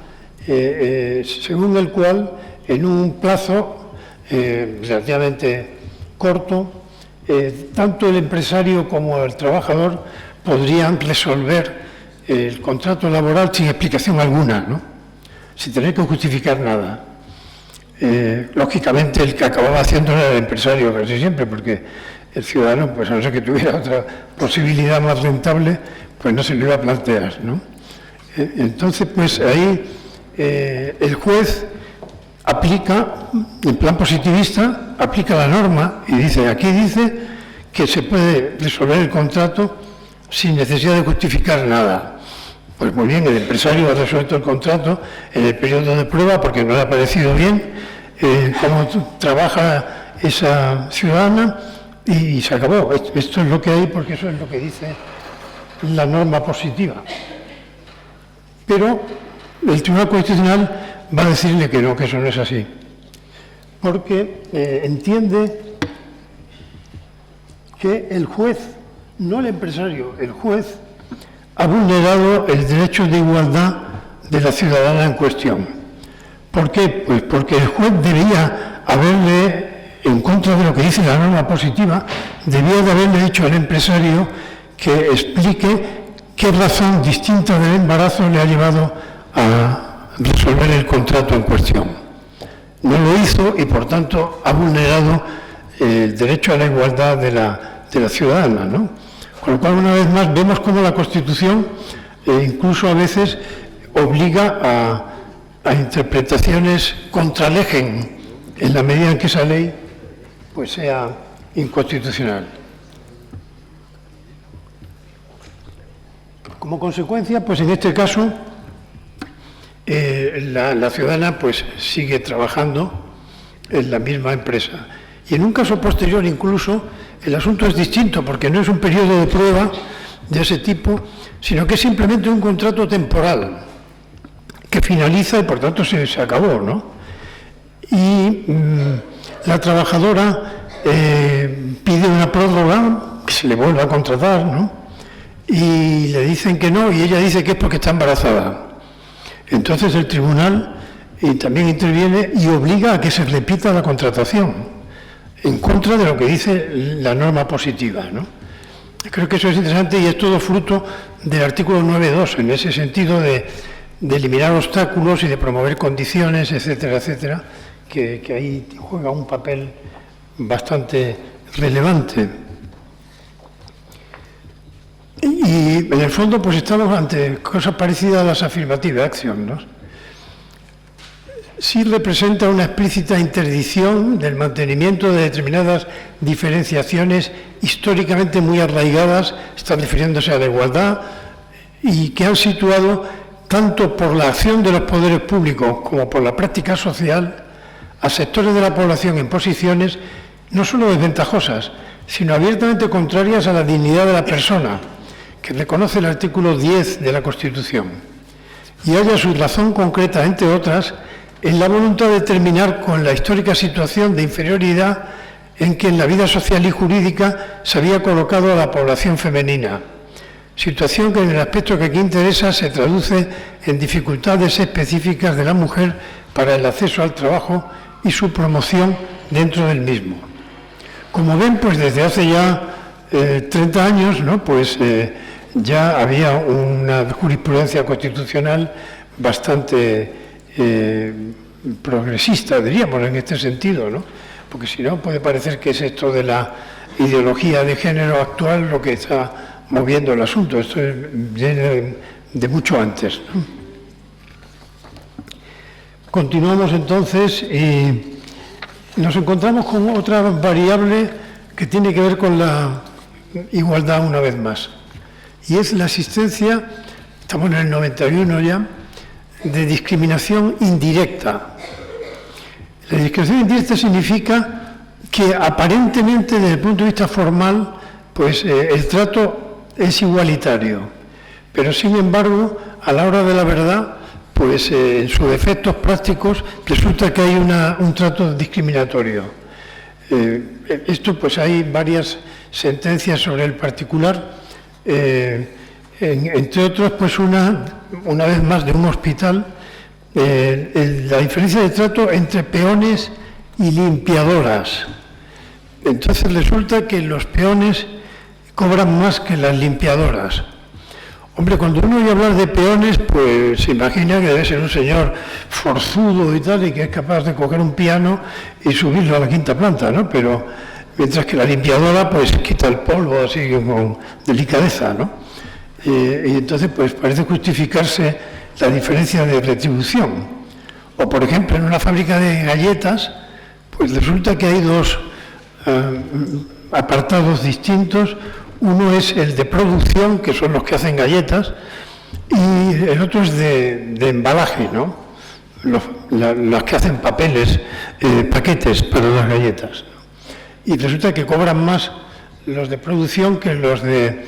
según el cual en un plazo relativamente corto, tanto el empresario como el trabajador podrían resolver el contrato laboral sin explicación alguna, ¿no? Sin tener que justificar nada. Lógicamente el que acababa haciendo era el empresario casi siempre, porque el ciudadano, pues a no ser que tuviera otra posibilidad más rentable, pues no se le iba a plantear, ¿no? Entonces, pues ahí el juez aplica, en plan positivista, aplica la norma y dice, aquí dice que se puede resolver el contrato sin necesidad de justificar nada. Pues muy bien, el empresario ha resuelto el contrato en el periodo de prueba porque no le ha parecido bien cómo trabaja esa ciudadana y se acabó. Esto es lo que hay porque eso es lo que dice la norma positiva. Pero el Tribunal Constitucional va a decirle que no, que eso no es así, porque entiende que el juez, no el empresario, el juez ha vulnerado el derecho de igualdad de la ciudadana en cuestión. ¿Por qué? Pues porque el juez debía haberle, en contra de lo que dice la norma positiva, debía de haberle dicho al empresario que explique qué razón distinta del embarazo le ha llevado a resolver el contrato en cuestión. No lo hizo y, por tanto, ha vulnerado el derecho a la igualdad de la ciudadana, ¿no? Con lo cual, una vez más, vemos cómo la Constitución incluso a veces obliga a interpretaciones contralegen en la medida en que esa ley pues sea inconstitucional. Como consecuencia, pues en este caso, la ciudadana pues sigue trabajando en la misma empresa. Y en un caso posterior incluso, el asunto es distinto, porque no es un periodo de prueba de ese tipo, sino que es simplemente un contrato temporal que finaliza y por tanto se acabó, ¿no? Y la trabajadora pide una prórroga, que se le vuelva a contratar, ¿no? Y le dicen que no, y ella dice que es porque está embarazada. Entonces el tribunal también interviene y obliga a que se repita la contratación, en contra de lo que dice la norma positiva, ¿no? Creo que eso es interesante y es todo fruto del artículo 9.2, en ese sentido de eliminar obstáculos y de promover condiciones, etcétera, etcétera, que ahí juega un papel bastante relevante. Y en el fondo pues estamos ante cosas parecidas a las affirmative action, ¿no? Sí representa una explícita interdicción del mantenimiento de determinadas diferenciaciones históricamente muy arraigadas, están refiriéndose a la igualdad, y que han situado, tanto por la acción de los poderes públicos como por la práctica social, a sectores de la población en posiciones no solo desventajosas, sino abiertamente contrarias a la dignidad de la persona, que reconoce el artículo 10 de la Constitución, y halla su razón concreta, entre otras, en la voluntad de terminar con la histórica situación de inferioridad en que en la vida social y jurídica se había colocado a la población femenina, situación que en el aspecto que aquí interesa se traduce en dificultades específicas de la mujer para el acceso al trabajo y su promoción dentro del mismo. Como ven, pues desde hace ya 30 años, ¿no? Pues ya había una jurisprudencia constitucional bastante progresista, diríamos, en este sentido, ¿no? Porque si no, puede parecer que es esto de la ideología de género actual lo que está moviendo el asunto. Esto viene de mucho antes, ¿no? Continuamos entonces y nos encontramos con otra variable que tiene que ver con la igualdad una vez más. Y es la existencia, estamos en el 91 ya, de discriminación indirecta. La discriminación indirecta significa que aparentemente desde el punto de vista formal pues el trato es igualitario, pero sin embargo a la hora de la verdad pues en sus efectos prácticos resulta que hay un trato discriminatorio. Esto pues hay varias sentencias sobre el particular, entre otros pues una vez más de un hospital, la diferencia de trato entre peones y limpiadoras. Entonces resulta que los peones cobran más que las limpiadoras. Hombre, cuando uno oye hablar de peones, pues se imagina que debe ser un señor forzudo y tal, y que es capaz de coger un piano y subirlo a la 5ª planta, ¿no? Pero mientras que la limpiadora pues quita el polvo así con delicadeza, ¿no? Y entonces pues parece justificarse la diferencia de retribución. O por ejemplo en una fábrica de galletas pues resulta que hay dos apartados distintos. Uno es el de producción, que son los que hacen galletas, y el otro es de embalaje, ¿no? Los que hacen paquetes para las galletas. Y resulta que cobran más los de producción que los de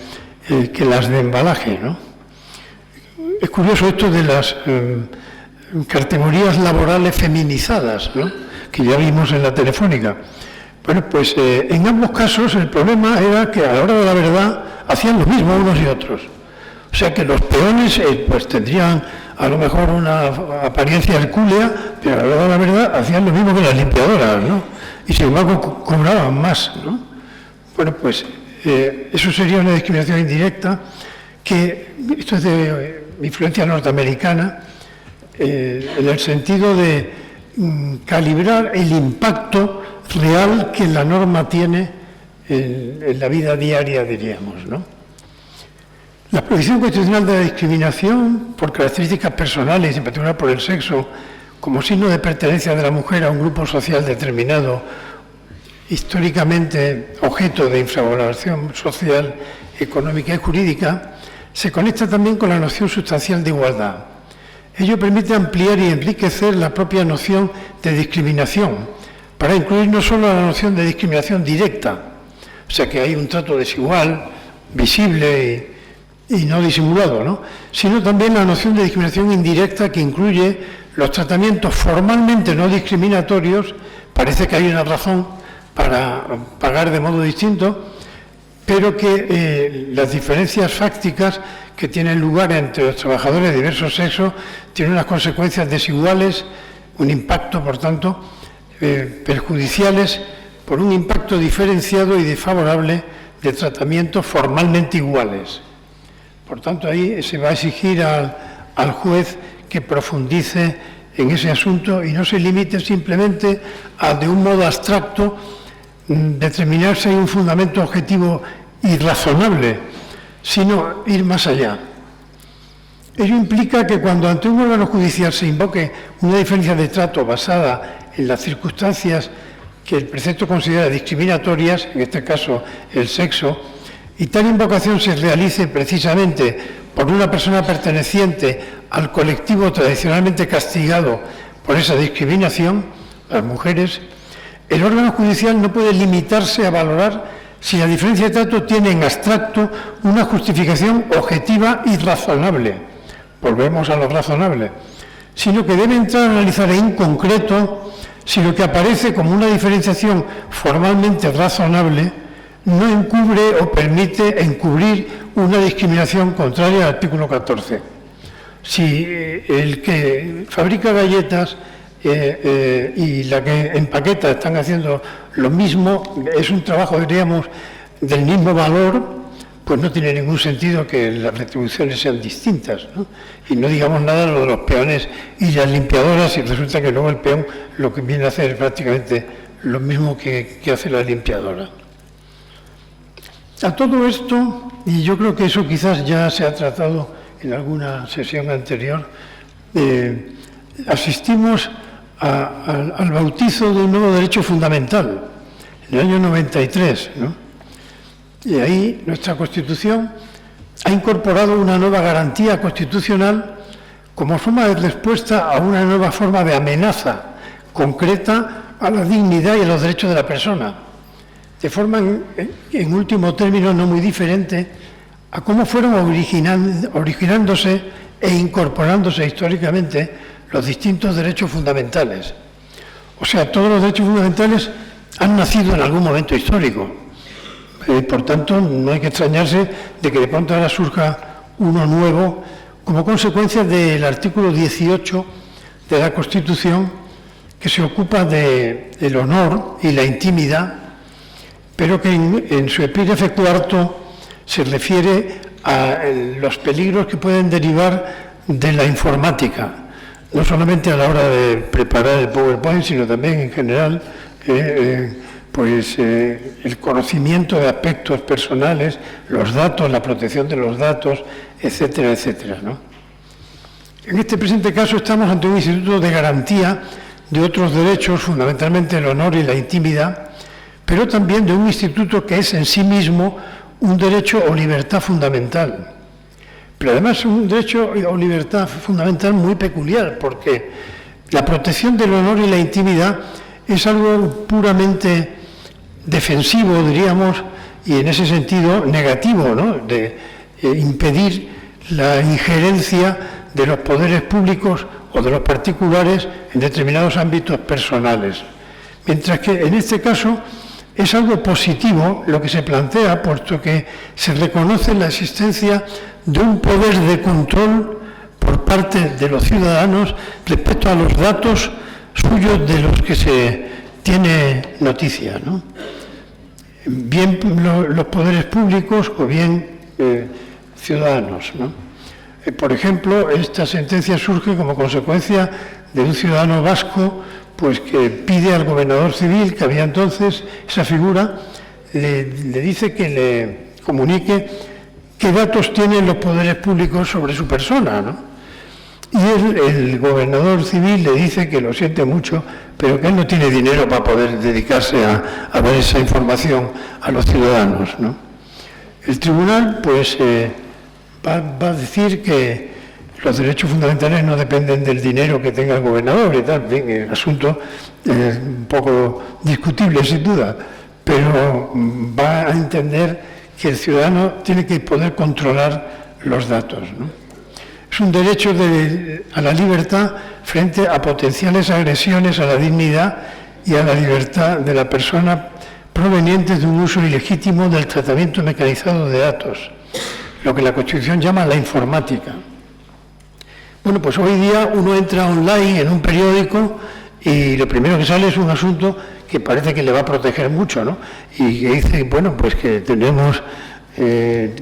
que las de embalaje, ¿no? Es curioso esto de las categorías laborales feminizadas, ¿no?, que ya vimos en la Telefónica. Bueno, pues en ambos casos el problema era que a la hora de la verdad hacían lo mismo unos y otros. O sea que los peones pues tendrían a lo mejor una apariencia hercúlea, pero a la hora de la verdad hacían lo mismo que las limpiadoras, ¿no? Y sin embargo cobraban más, ¿no? Bueno, pues eso sería una discriminación indirecta, que esto es de influencia norteamericana, en el sentido de calibrar el impacto real que la norma tiene en la vida diaria, diríamos, ¿no? La prohibición constitucional de la discriminación por características personales, en particular por el sexo, como signo de pertenencia de la mujer a un grupo social determinado, históricamente objeto de infravaloración social, económica y jurídica, se conecta también con la noción sustancial de igualdad. Ello permite ampliar y enriquecer la propia noción de discriminación, para incluir no solo la noción de discriminación directa, o sea que hay un trato desigual, visible y no disimulado, ¿no?, sino también la noción de discriminación indirecta, que incluye los tratamientos formalmente no discriminatorios. Parece que hay una razón para pagar de modo distinto, pero que las diferencias fácticas que tienen lugar entre los trabajadores de diversos sexos tienen unas consecuencias desiguales, un impacto, por tanto, perjudiciales por un impacto diferenciado y desfavorable de tratamientos formalmente iguales. Por tanto, ahí se va a exigir al juez que profundice en ese asunto y no se limite simplemente a, de un modo abstracto, determinar si hay un fundamento objetivo y razonable, sino ir más allá. Ello implica que cuando ante un órgano judicial se invoque una diferencia de trato basada en las circunstancias que el precepto considera discriminatorias, en este caso el sexo, y tal invocación se realice precisamente por una persona perteneciente al colectivo tradicionalmente castigado por esa discriminación, las mujeres, el órgano judicial no puede limitarse a valorar si la diferencia de trato tiene en abstracto una justificación objetiva y razonable. Volvemos a lo razonable. Sino que debe entrar a analizar en concreto si lo que aparece como una diferenciación formalmente razonable no encubre o permite encubrir una discriminación contraria al artículo 14. Si el que fabrica galletas y la que empaqueta están haciendo lo mismo, es un trabajo, diríamos, del mismo valor, pues no tiene ningún sentido que las retribuciones sean distintas, ¿no? Y no digamos nada de lo de los peones y las limpiadoras, y resulta que luego el peón lo que viene a hacer es prácticamente lo mismo que hace la limpiadora. A todo esto, y yo creo que eso quizás ya se ha tratado en alguna sesión anterior, asistimos al bautizo de un nuevo derecho fundamental, en el año 93, ¿no? Y ahí nuestra Constitución ha incorporado una nueva garantía constitucional como forma de respuesta a una nueva forma de amenaza concreta a la dignidad y a los derechos de la persona, de forma, en último término, no muy diferente a cómo fueron originándose e incorporándose históricamente los distintos derechos fundamentales. O sea, todos los derechos fundamentales han nacido en algún momento histórico. Por tanto, no hay que extrañarse de que de pronto ahora surja uno nuevo como consecuencia del artículo 18 de la Constitución, que se ocupa del honor y la intimidad, pero que en su epígrafe cuarto se refiere a los peligros que pueden derivar de la informática, no solamente a la hora de preparar el PowerPoint, sino también en general, el conocimiento de aspectos personales, los datos, la protección de los datos, etcétera, etcétera, ¿no? En este presente caso estamos ante un instituto de garantía de otros derechos, fundamentalmente el honor y la intimidad, pero también de un instituto que es en sí mismo un derecho o libertad fundamental. Pero además es un derecho o libertad fundamental muy peculiar, porque la protección del honor y la intimidad es algo puramente defensivo, diríamos, y en ese sentido negativo, ¿no? impedir la injerencia de los poderes públicos o de los particulares en determinados ámbitos personales. Mientras que en este caso es algo positivo lo que se plantea, puesto que se reconoce la existencia de un poder de control por parte de los ciudadanos respecto a los datos suyos de los que se tiene noticia, ¿no? Bien los poderes públicos o bien ciudadanos, ¿no? Por ejemplo, esta sentencia surge como consecuencia de un ciudadano vasco pues que pide al gobernador civil, que había entonces esa figura, le dice que le comunique qué datos tienen los poderes públicos sobre su persona, ¿no? Y el gobernador civil le dice que lo siente mucho, pero que él no tiene dinero para poder dedicarse a dar esa información a los ciudadanos, ¿no? El tribunal pues va a decir que los derechos fundamentales no dependen del dinero que tenga el gobernador y tal. Bien, el asunto es un poco discutible, sin duda, pero va a entender que el ciudadano tiene que poder controlar los datos, ¿no? Es un derecho a la libertad frente a potenciales agresiones a la dignidad y a la libertad de la persona provenientes de un uso ilegítimo del tratamiento mecanizado de datos, lo que la Constitución llama la informática. Bueno, pues hoy día uno entra online en un periódico y lo primero que sale es un asunto que parece que le va a proteger mucho, ¿no? Y que dice, bueno, pues que tenemos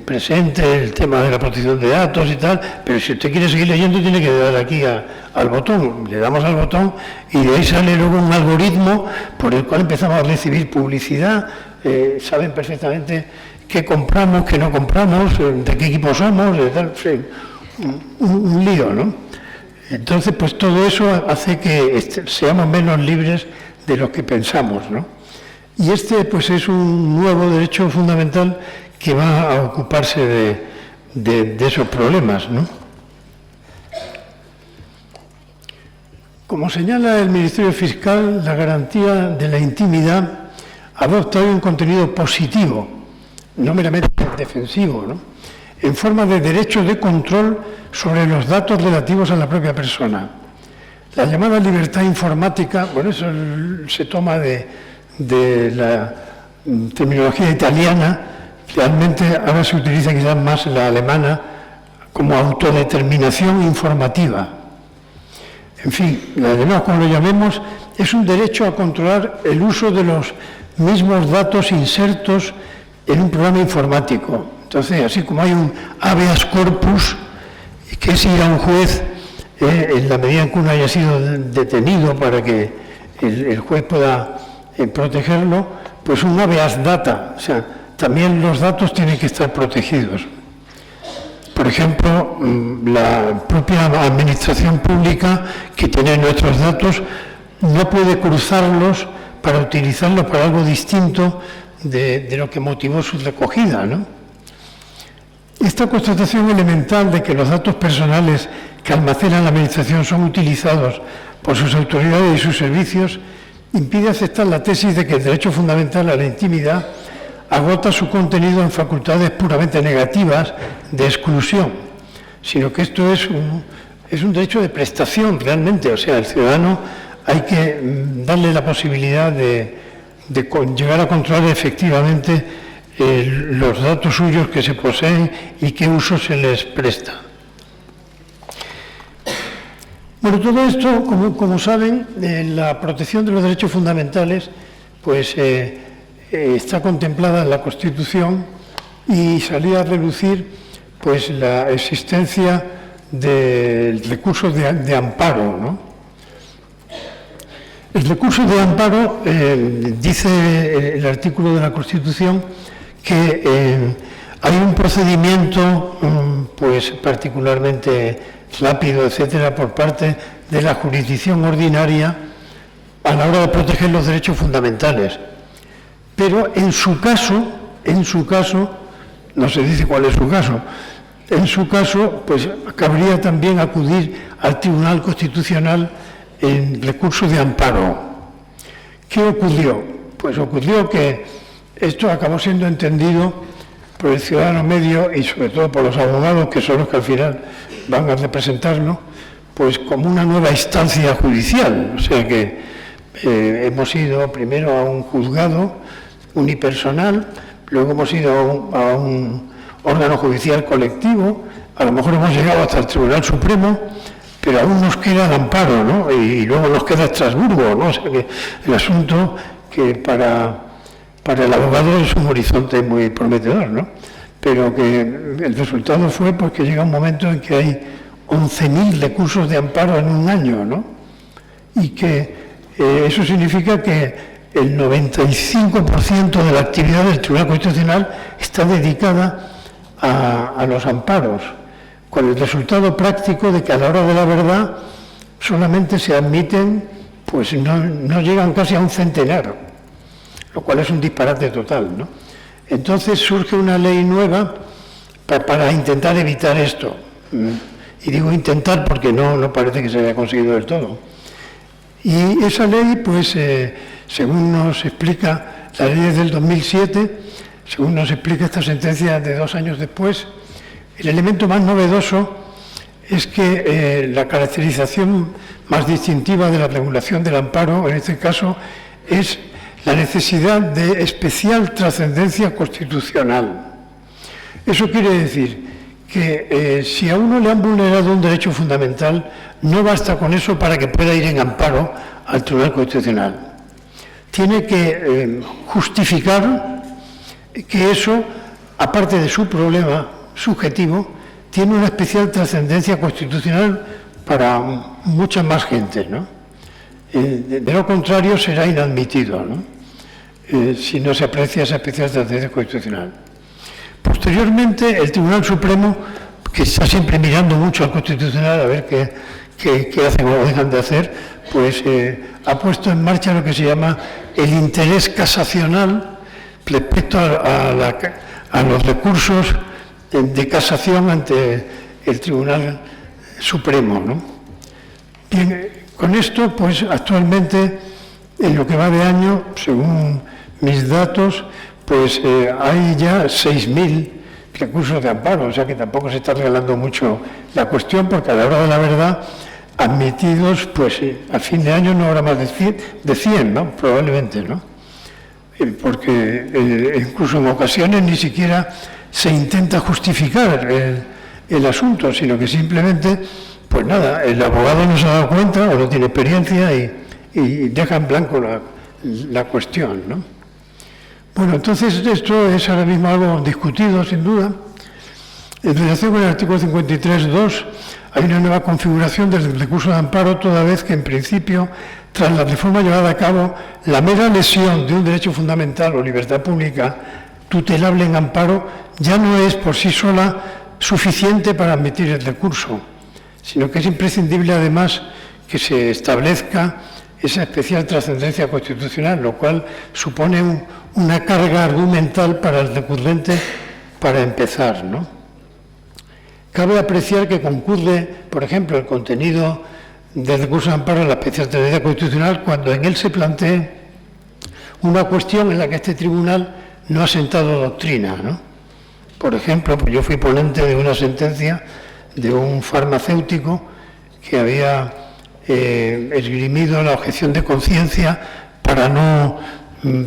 presente el tema de la protección de datos y tal, pero si usted quiere seguir leyendo tiene que dar aquí al botón. Le damos al botón y de ahí sale luego un algoritmo por el cual empezamos a recibir publicidad. Saben perfectamente qué compramos, qué no compramos, de qué equipo somos, de tal, un lío, ¿no? Entonces, pues todo eso hace que seamos menos libres de lo que pensamos, ¿no? Y este, pues es un nuevo derecho fundamental que va a ocuparse de esos problemas, ¿no? Como señala el Ministerio Fiscal, la garantía de la intimidad adopta hoy un contenido positivo, no meramente defensivo, ¿no? En forma de derecho de control sobre los datos relativos a la propia persona. La llamada libertad informática, bueno, eso se toma de la terminología italiana. Realmente ahora se utiliza quizás más la alemana como autodeterminación informativa. En fin, la llamada, como lo llamemos, es un derecho a controlar el uso de los mismos datos insertos en un programa informático. Entonces, así como hay un habeas corpus, que es ir a un juez en la medida en que uno haya sido detenido para que el juez pueda protegerlo, pues un habeas data, o sea, también los datos tienen que estar protegidos. Por ejemplo, la propia administración pública que tiene nuestros datos no puede cruzarlos para utilizarlos para algo distinto de lo que motivó su recogida, ¿no? Esta constatación elemental de que los datos personales que almacena la Administración son utilizados por sus autoridades y sus servicios impide aceptar la tesis de que el derecho fundamental a la intimidad agota su contenido en facultades puramente negativas de exclusión, sino que esto es un derecho de prestación realmente. O sea, el ciudadano hay que darle la posibilidad de llegar a controlar efectivamente los datos suyos que se poseen y qué uso se les presta. Bueno, todo esto, como saben, la protección de los derechos fundamentales pues está contemplada en la Constitución y salía a relucir pues la existencia del recurso de amparo, ¿no? El recurso de amparo, dice el artículo de la Constitución, que hay un procedimiento pues particularmente rápido, etcétera, por parte de la jurisdicción ordinaria a la hora de proteger los derechos fundamentales. Pero en su caso, no se dice cuál es su caso, en su caso, pues cabría también acudir al Tribunal Constitucional en recurso de amparo. ¿Qué ocurrió? Pues ocurrió que esto acabó siendo entendido por el ciudadano medio y sobre todo por los abogados, que son los que al final van a representarlo, pues como una nueva instancia judicial. O sea que hemos ido primero a un juzgado unipersonal, luego hemos ido a un órgano judicial colectivo, a lo mejor hemos llegado hasta el Tribunal Supremo, pero aún nos queda el amparo, ¿no? Y luego nos queda Estrasburgo, ¿no? O sea que el asunto que para el abogado es un horizonte muy prometedor, ¿no? Pero que el resultado fue pues, que llega un momento en que hay 11.000 recursos de amparo en un año, ¿no? Y que eso significa que el 95% de la actividad del Tribunal Constitucional está dedicada a los amparos, con el resultado práctico de que a la hora de la verdad solamente se admiten, pues no llegan casi a un centenar, lo cual es un disparate total, ¿no? Entonces surge una ley nueva para intentar evitar esto. Y digo intentar porque no parece que se haya conseguido del todo. Y esa ley, pues, según nos explica la ley del 2007, según nos explica esta sentencia de 2 años después, el elemento más novedoso es que la caracterización más distintiva de la regulación del amparo, en este caso, es la necesidad de especial trascendencia constitucional. Eso quiere decir que si a uno le han vulnerado un derecho fundamental, no basta con eso para que pueda ir en amparo al Tribunal Constitucional. Tiene que justificar que eso, aparte de su problema subjetivo, tiene una especial trascendencia constitucional para mucha más gente, ¿no? De lo contrario será inadmitido, ¿no? Si no se aprecia esa especial trascendencia constitucional. Posteriormente, el Tribunal Supremo, que está siempre mirando mucho al Constitucional a ver qué hacen o dejan de hacer, pues ha puesto en marcha lo que se llama el interés casacional respecto a los recursos de casación ante el Tribunal Supremo, ¿no? Bien, con esto, pues actualmente, en lo que va de año, según mis datos, pues hay ya 6.000 recursos de amparo, o sea que tampoco se está regalando mucho la cuestión, porque a la hora de la verdad, admitidos, pues al fin de año no habrá más de 100, ¿no? Probablemente, ¿no? Porque incluso en ocasiones ni siquiera se intenta justificar el asunto, sino que simplemente, pues nada, el abogado no se ha dado cuenta o no tiene experiencia y deja en blanco la cuestión, ¿no? Bueno, entonces esto es ahora mismo algo discutido, sin duda. En relación con el artículo 53.2, hay una nueva configuración del recurso de amparo, toda vez que, en principio, tras la reforma llevada a cabo, la mera lesión de un derecho fundamental o libertad pública tutelable en amparo ya no es por sí sola suficiente para admitir el recurso, sino que es imprescindible, además, que se establezca esa especial trascendencia constitucional, lo cual supone una carga argumental para el recurrente para empezar, ¿no? Cabe apreciar que concurre, por ejemplo, el contenido del recurso de amparo a la especial trascendencia constitucional cuando en él se plantee una cuestión en la que este tribunal no ha sentado doctrina, ¿no? Por ejemplo, pues yo fui ponente de una sentencia de un farmacéutico que había esgrimido la objeción de conciencia para no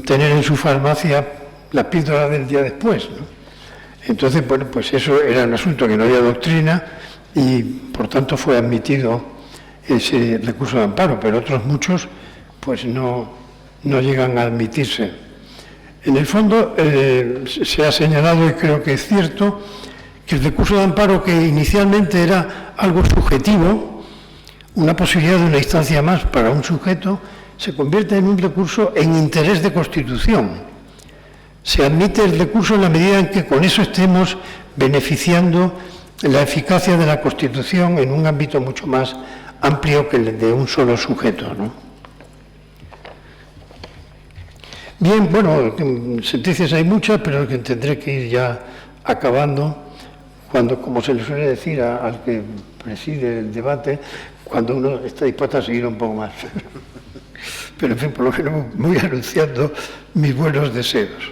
tener en su farmacia la píldora del día después, ¿no? Entonces, bueno, pues eso era un asunto que no había doctrina y, por tanto, fue admitido ese recurso de amparo, pero otros muchos, pues no llegan a admitirse. En el fondo, se ha señalado, y creo que es cierto, que el recurso de amparo, que inicialmente era algo subjetivo, una posibilidad de una instancia más para un sujeto, se convierte en un recurso en interés de constitución. Se admite el recurso en la medida en que con eso estemos beneficiando la eficacia de la Constitución en un ámbito mucho más amplio que el de un solo sujeto, ¿no? Bien, bueno, sentencias hay muchas, pero que tendré que ir ya acabando, cuando, como se le suele decir al que preside el debate, cuando uno está dispuesto a seguir un poco más. Pero, en fin, por lo menos voy anunciando mis buenos deseos.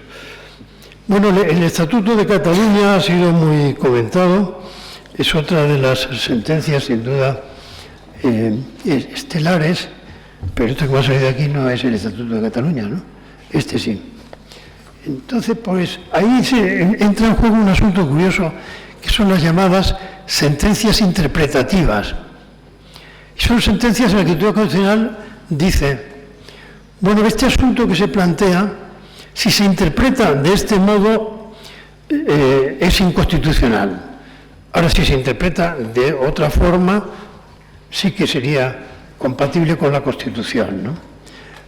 Bueno, el Estatuto de Cataluña ha sido muy comentado, es otra de las sentencias sin duda estelares, pero esto que va a salir de aquí no es el Estatuto de Cataluña, ¿no? Este sí. Entonces, pues ahí entra en juego un asunto curioso, que son las llamadas sentencias interpretativas. Y son sentencias en las que el Tribunal Constitucional dice, bueno, este asunto que se plantea, si se interpreta de este modo, es inconstitucional. Ahora, si se interpreta de otra forma, sí que sería compatible con la Constitución, ¿no?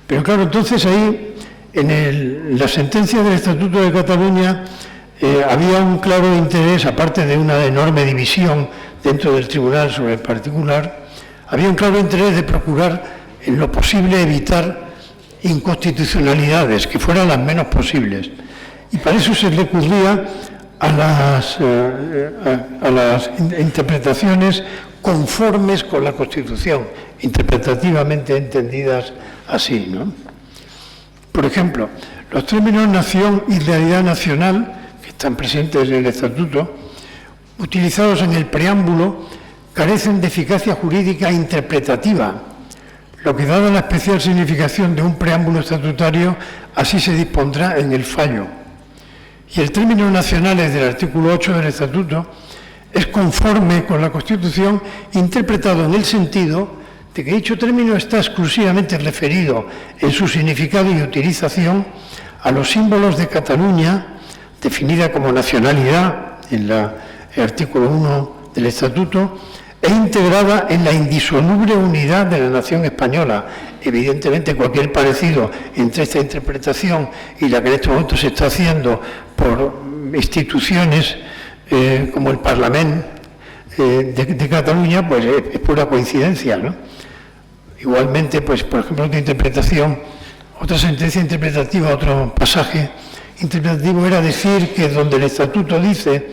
Pero claro, entonces ahí, en la sentencia del Estatuto de Cataluña, había un claro interés, aparte de una enorme división dentro del tribunal sobre el particular, había un claro interés de procurar, en lo posible, evitar inconstitucionalidades, que fueran las menos posibles. Y para eso se recurría a las interpretaciones conformes con la Constitución, interpretativamente entendidas así, ¿no? Por ejemplo, los términos nación y realidad nacional, que están presentes en el Estatuto, utilizados en el preámbulo, carecen de eficacia jurídica interpretativa, lo que, dada la especial significación de un preámbulo estatutario, así se dispondrá en el fallo. Y el término nacionales del artículo 8 del Estatuto es conforme con la Constitución, interpretado en el sentido de que dicho término está exclusivamente referido en su significado y utilización a los símbolos de Cataluña, definida como nacionalidad en el artículo 1 del Estatuto, e integrada en la indisoluble unidad de la nación española. Evidentemente, cualquier parecido entre esta interpretación y la que en este momento se está haciendo por instituciones como el Parlamento de Cataluña, pues es pura coincidencia, ¿no? Igualmente, pues, por ejemplo, otra sentencia interpretativa, otro pasaje interpretativo era decir que donde el Estatuto dice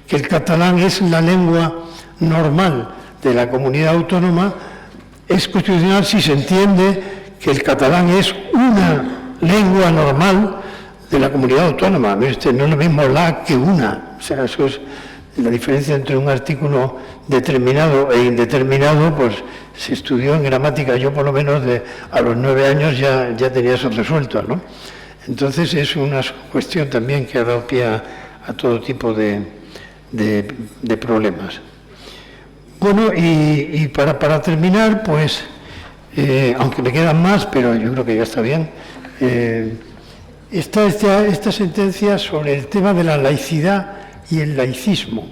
que el catalán es la lengua normal de la comunidad autónoma, es constitucional si se entiende que el catalán es una lengua normal de la comunidad autónoma. No es lo mismo la que una. O sea, eso es la diferencia entre un artículo determinado e indeterminado, pues se estudió en gramática. Yo, por lo menos, a los 9 años ya tenía eso resuelto, ¿no? Entonces, es una cuestión también que ha dado pie a todo tipo de problemas. Bueno, y para terminar, pues, aunque me quedan más, pero yo creo que ya está bien, esta sentencia sobre el tema de la laicidad y el laicismo.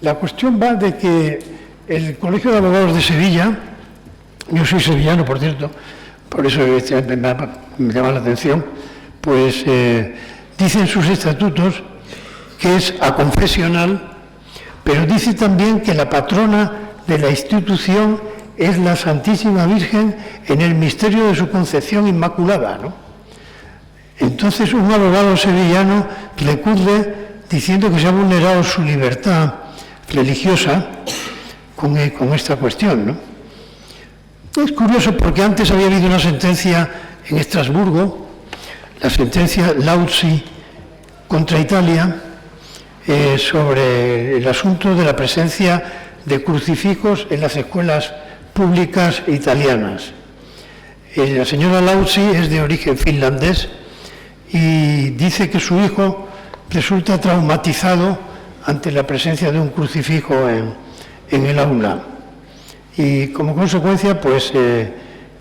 La cuestión va de que el Colegio de Abogados de Sevilla, yo soy sevillano, por cierto, por eso me llama la atención, pues dice en sus estatutos que es aconfesional, pero dice también que la patrona de la institución es la Santísima Virgen en el misterio de su concepción inmaculada, ¿no? Entonces, un abogado sevillano recurre diciendo que se ha vulnerado su libertad religiosa con esta cuestión, ¿no? Es curioso porque antes había habido una sentencia en Estrasburgo, la sentencia Lauzi contra Italia, sobre el asunto de la presencia de crucifijos en las escuelas públicas italianas. La señora Lauzi es de origen finlandés y dice que su hijo resulta traumatizado ante la presencia de un crucifijo en el aula. Y como consecuencia, pues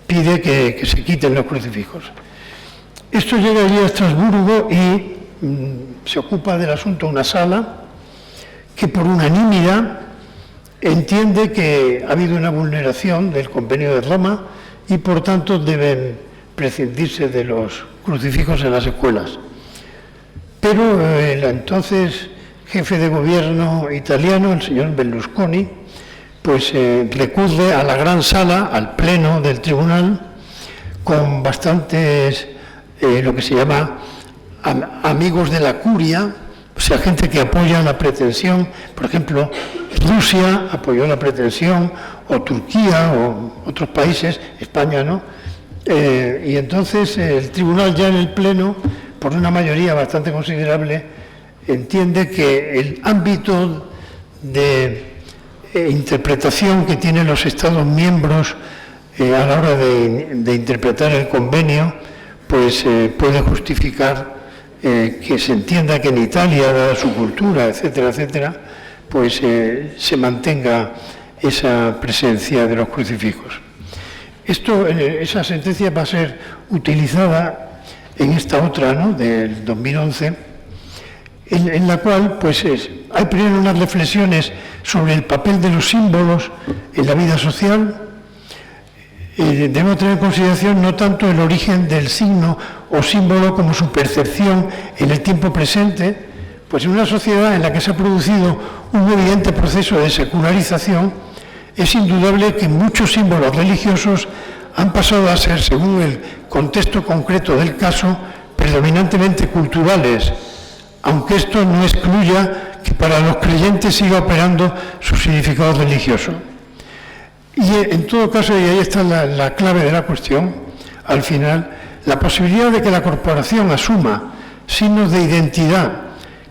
pide que se quiten los crucifijos. Esto llega allí a Estrasburgo y se ocupa del asunto una sala que por unanimidad entiende que ha habido una vulneración del Convenio de Roma y por tanto deben prescindirse de los crucifijos en las escuelas. Pero el entonces jefe de gobierno italiano, el señor Berlusconi, pues recurre a la gran sala, al pleno del tribunal, con bastantes, lo que se llama amigos de la curia, o sea, gente que apoya la pretensión. Por ejemplo, Rusia apoyó la pretensión, o Turquía, o otros países, España no. Y entonces el tribunal ya en el pleno por una mayoría bastante considerable, entiende que el ámbito de interpretación que tienen los Estados miembros a la hora de interpretar el convenio, pues puede justificar que se entienda que en Italia, dada su cultura, etcétera, etcétera, pues se mantenga esa presencia de los crucifijos. Esa sentencia va a ser utilizada en esta otra, ¿no?, del 2011, en la cual pues hay primero unas reflexiones sobre el papel de los símbolos en la vida social. Debemos tener en consideración no tanto el origen del signo o símbolo como su percepción en el tiempo presente, pues en una sociedad en la que se ha producido un evidente proceso de secularización, es indudable que muchos símbolos religiosos han pasado a ser, según el contexto concreto del caso, predominantemente culturales, aunque esto no excluya que para los creyentes siga operando su significado religioso. Y en todo caso, y ahí está la clave de la cuestión, al final, la posibilidad de que la corporación asuma signos de identidad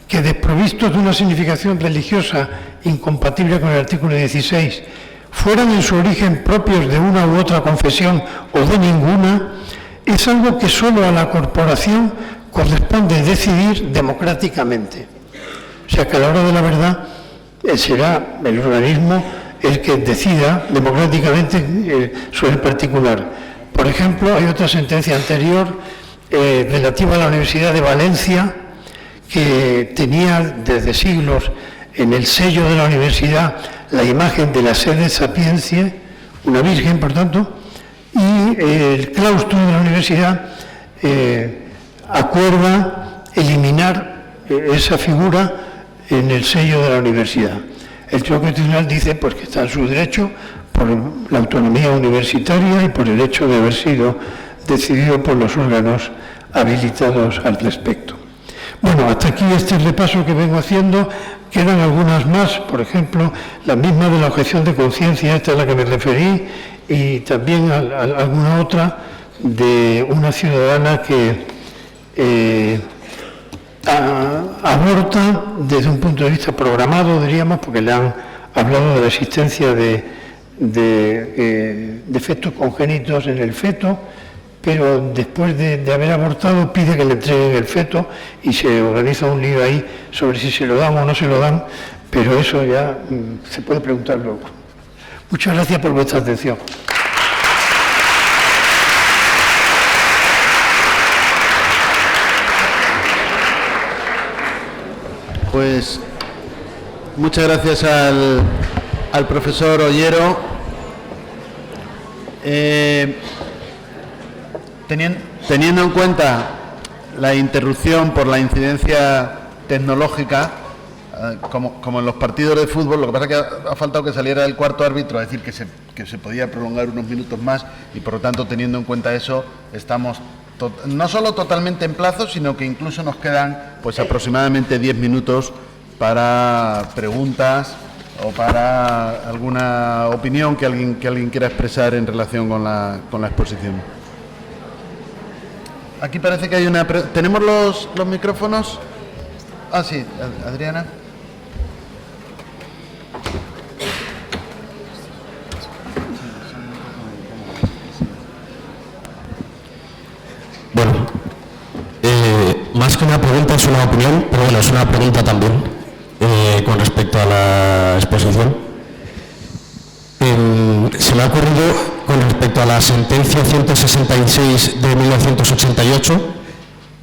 que, desprovistos de una significación religiosa incompatible con el artículo 16, fueran en su origen propios de una u otra confesión o de ninguna, es algo que solo a la corporación corresponde decidir democráticamente. O sea que a la hora de la verdad será el organismo el que decida democráticamente sobre el particular. Por ejemplo, hay otra sentencia anterior relativa a la Universidad de Valencia, que tenía desde siglos en el sello de la universidad la imagen de la Sede Sapientiae, una virgen, por tanto, y el claustro de la universidad acuerda eliminar esa figura en el sello de la universidad. El Tribunal Constitucional dice pues, que está en su derecho por la autonomía universitaria y por el hecho de haber sido decidido por los órganos habilitados al respecto. Bueno, hasta aquí este repaso que vengo haciendo. Quedan algunas más, por ejemplo, la misma de la objeción de conciencia, esta es la que me referí, y también alguna otra de una ciudadana que aborta desde un punto de vista programado, diríamos, porque le han hablado de la existencia de defectos congénitos en el feto, pero después de haber abortado pide que le entreguen el feto y se organiza un lío ahí sobre si se lo dan o no se lo dan, pero eso ya se puede preguntar luego. Muchas gracias por vuestra atención. Pues muchas gracias al profesor Ollero. Teniendo en cuenta la interrupción por la incidencia tecnológica, como en los partidos de fútbol, lo que pasa es que ha faltado que saliera el cuarto árbitro a decir que se podía prolongar unos minutos más y, por lo tanto, teniendo en cuenta eso, estamos no solo totalmente en plazo, sino que incluso nos quedan pues aproximadamente 10 minutos para preguntas o para alguna opinión que alguien quiera expresar en relación con la exposición. Aquí parece que hay una... ¿Tenemos los micrófonos? Ah, sí, Adriana. Bueno, más que una pregunta es una opinión, pero bueno, es una pregunta también con respecto a la exposición. Se me ha ocurrido con respecto a la sentencia 166 de 1988,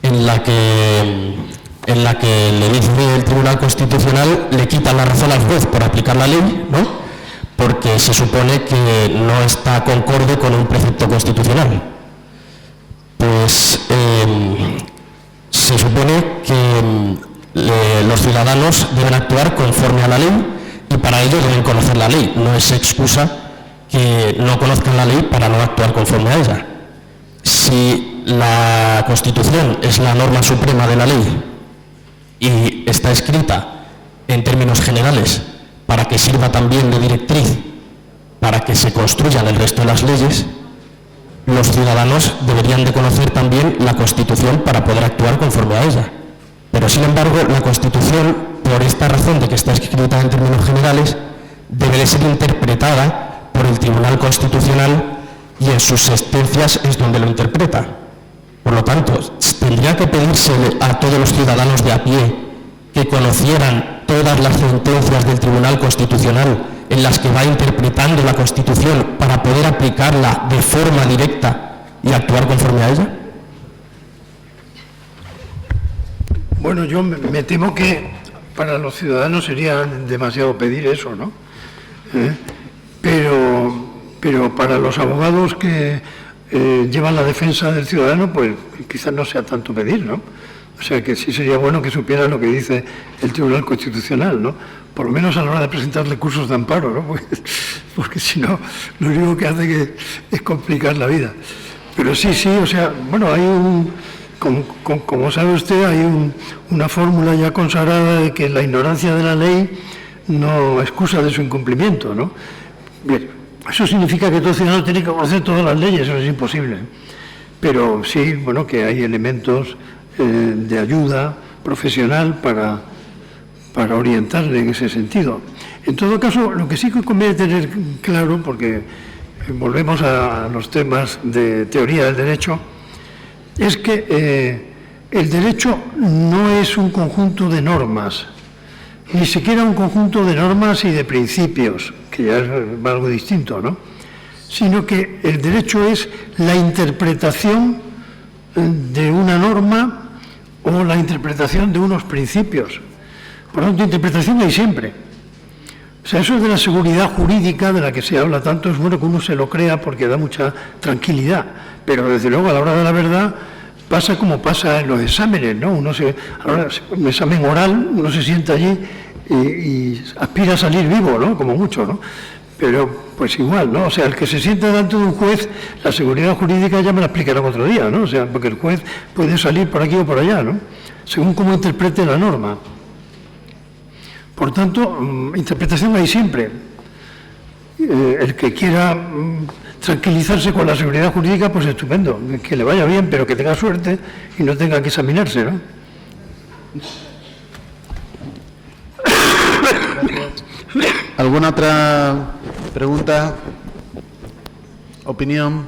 en la que le dice el Tribunal Constitucional, le quita la razón al juez por aplicar la ley, ¿no?, porque se supone que no está concorde con un precepto constitucional. Pues se supone que los ciudadanos deben actuar conforme a la ley y para ello deben conocer la ley. No es excusa que no conozcan la ley para no actuar conforme a ella. Si la Constitución es la norma suprema de la ley y está escrita en términos generales para que sirva también de directriz para que se construyan el resto de las leyes, los ciudadanos deberían de conocer también la Constitución para poder actuar conforme a ella. Pero, sin embargo, la Constitución, por esta razón de que está escrita en términos generales, debe de ser interpretada por el Tribunal Constitucional y en sus sentencias es donde lo interpreta. Por lo tanto, tendría que pedirse a todos los ciudadanos de a pie que conocieran todas las sentencias del Tribunal Constitucional en las que va interpretando la Constitución para poder aplicarla de forma directa y actuar conforme a ella. Bueno, yo me temo que para los ciudadanos sería demasiado pedir eso, ¿no? Pero para los abogados que llevan la defensa del ciudadano, pues quizás no sea tanto pedir, ¿no? O sea que sí sería bueno que supieran lo que dice el Tribunal Constitucional, ¿no? Por lo menos a la hora de presentar recursos de amparo, ¿no? Porque si no, lo único que hace es complicar la vida. Pero sí, o sea, bueno, hay como sabe usted, hay una fórmula ya consagrada de que la ignorancia de la ley no excusa de su incumplimiento, ¿no? Bien, eso significa que todo ciudadano tiene que conocer todas las leyes, eso es imposible. Pero sí, bueno, que hay elementos de ayuda profesional para orientarle en ese sentido. En todo caso, lo que sí que conviene tener claro, porque volvemos a los temas de teoría del derecho, es que el derecho no es un conjunto de normas, ni siquiera un conjunto de normas y de principios, que ya es algo distinto, ¿no? Sino que el derecho es la interpretación de una norma o la interpretación de unos principios. Por lo tanto, interpretación hay siempre. O sea, eso es de la seguridad jurídica de la que se habla tanto, es bueno que uno se lo crea porque da mucha tranquilidad, pero desde luego a la hora de la verdad pasa como pasa en los exámenes, ¿no? Ahora, un examen oral, uno se sienta allí y aspira a salir vivo, ¿no? Como mucho, ¿no? Pero pues igual, ¿no? O sea, el que se sienta delante de un juez, la seguridad jurídica ya me la explicarán otro día, ¿no? O sea, porque el juez puede salir por aquí o por allá, ¿no? Según cómo interprete la norma. Por tanto, interpretación hay siempre. El que quiera tranquilizarse con la seguridad jurídica, pues estupendo, que le vaya bien, pero que tenga suerte y no tenga que examinarse, ¿no? ¿Alguna otra pregunta? ¿Opinión?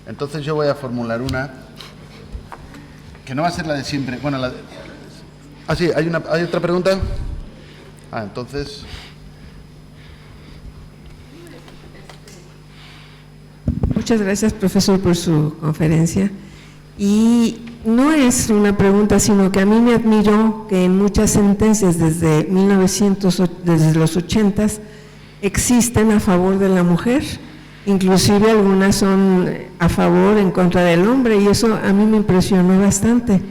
Entonces yo voy a formular una que no va a ser la de siempre. Bueno, sí, ¿hay otra pregunta? Entonces... Muchas gracias, profesor, por su conferencia. Y no es una pregunta, sino que a mí me admiró que en muchas sentencias desde los 80s existen a favor de la mujer, inclusive algunas son a favor, en contra del hombre, y eso a mí me impresionó bastante,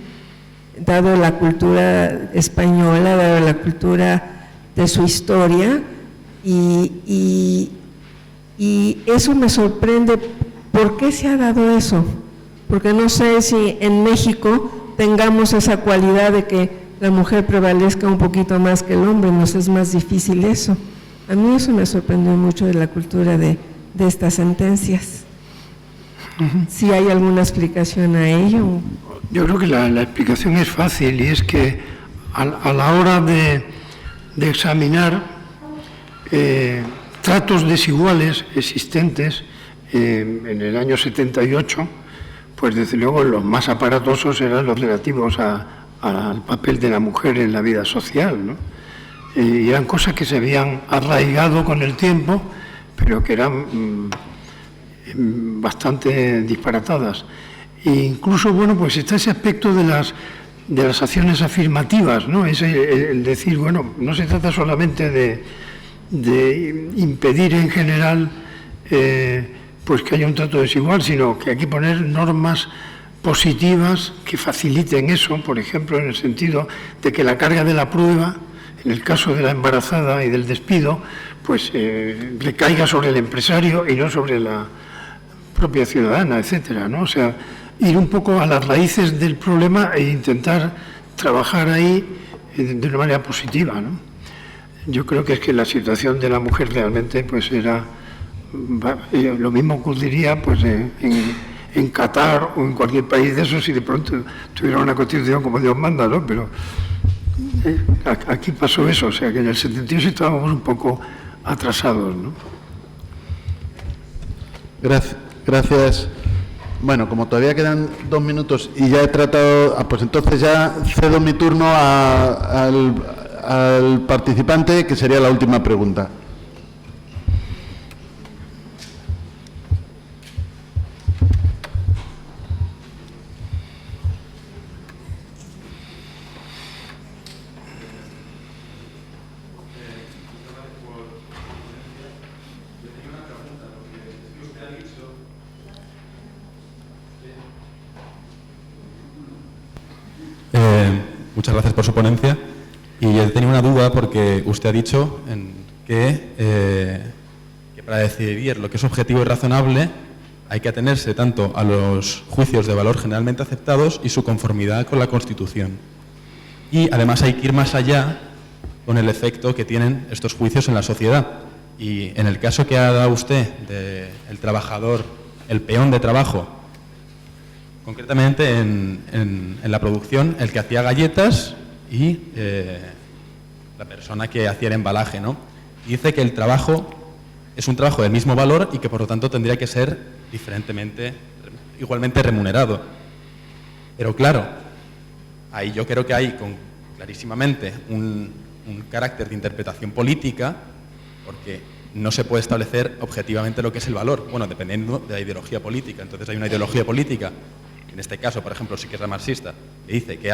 dado la cultura española, dado la cultura de su historia, y eso me sorprende. ¿Por qué se ha dado eso? Porque no sé si en México tengamos esa cualidad de que la mujer prevalezca un poquito más que el hombre, nos es más difícil eso. A mí eso me sorprendió mucho de la cultura de estas sentencias. ¿Si hay alguna explicación a ello? Yo creo que la explicación es fácil, y es que a la hora de examinar tratos desiguales existentes en el año 78, pues desde luego los más aparatosos eran los relativos al papel de la mujer en la vida social, ¿no? Y eran cosas que se habían arraigado con el tiempo, pero que eran bastante disparatadas. E incluso, bueno, pues está ese aspecto de las acciones afirmativas, ¿no? Es el decir, bueno, no se trata solamente de impedir en general pues que haya un trato desigual, sino que hay que poner normas positivas que faciliten eso, por ejemplo, en el sentido de que la carga de la prueba, en el caso de la embarazada y del despido, pues recaiga sobre el empresario y no sobre la propia ciudadana, etcétera, ¿no? O sea, ir un poco a las raíces del problema e intentar trabajar ahí de una manera positiva, ¿no? Yo creo que es que la situación de la mujer realmente pues era lo mismo ocurriría pues en Qatar o en cualquier país de esos si de pronto tuviera una constitución como Dios manda, ¿no? Pero aquí pasó eso, o sea que en el 78 estábamos un poco atrasados, ¿no? Gracias. Bueno, como todavía quedan 2 minutos y ya he tratado, pues entonces ya cedo mi turno al participante, que sería la última pregunta. Muchas gracias por su ponencia. Y yo tenía una duda porque usted ha dicho que para decidir lo que es objetivo y razonable hay que atenerse tanto a los juicios de valor generalmente aceptados y su conformidad con la Constitución. Y además hay que ir más allá con el efecto que tienen estos juicios en la sociedad. Y en el caso que ha dado usted del trabajador, el peón de trabajo, concretamente en la producción, el que hacía galletas y la persona que hacía el embalaje, ¿no? Y dice que el trabajo es un trabajo del mismo valor y que por lo tanto tendría que ser igualmente remunerado. Pero claro, ahí yo creo que hay clarísimamente un carácter de interpretación política, porque no se puede establecer objetivamente lo que es el valor, bueno, dependiendo de la ideología política. Entonces hay una ideología política, en este caso, por ejemplo, sí que es la marxista, que dice que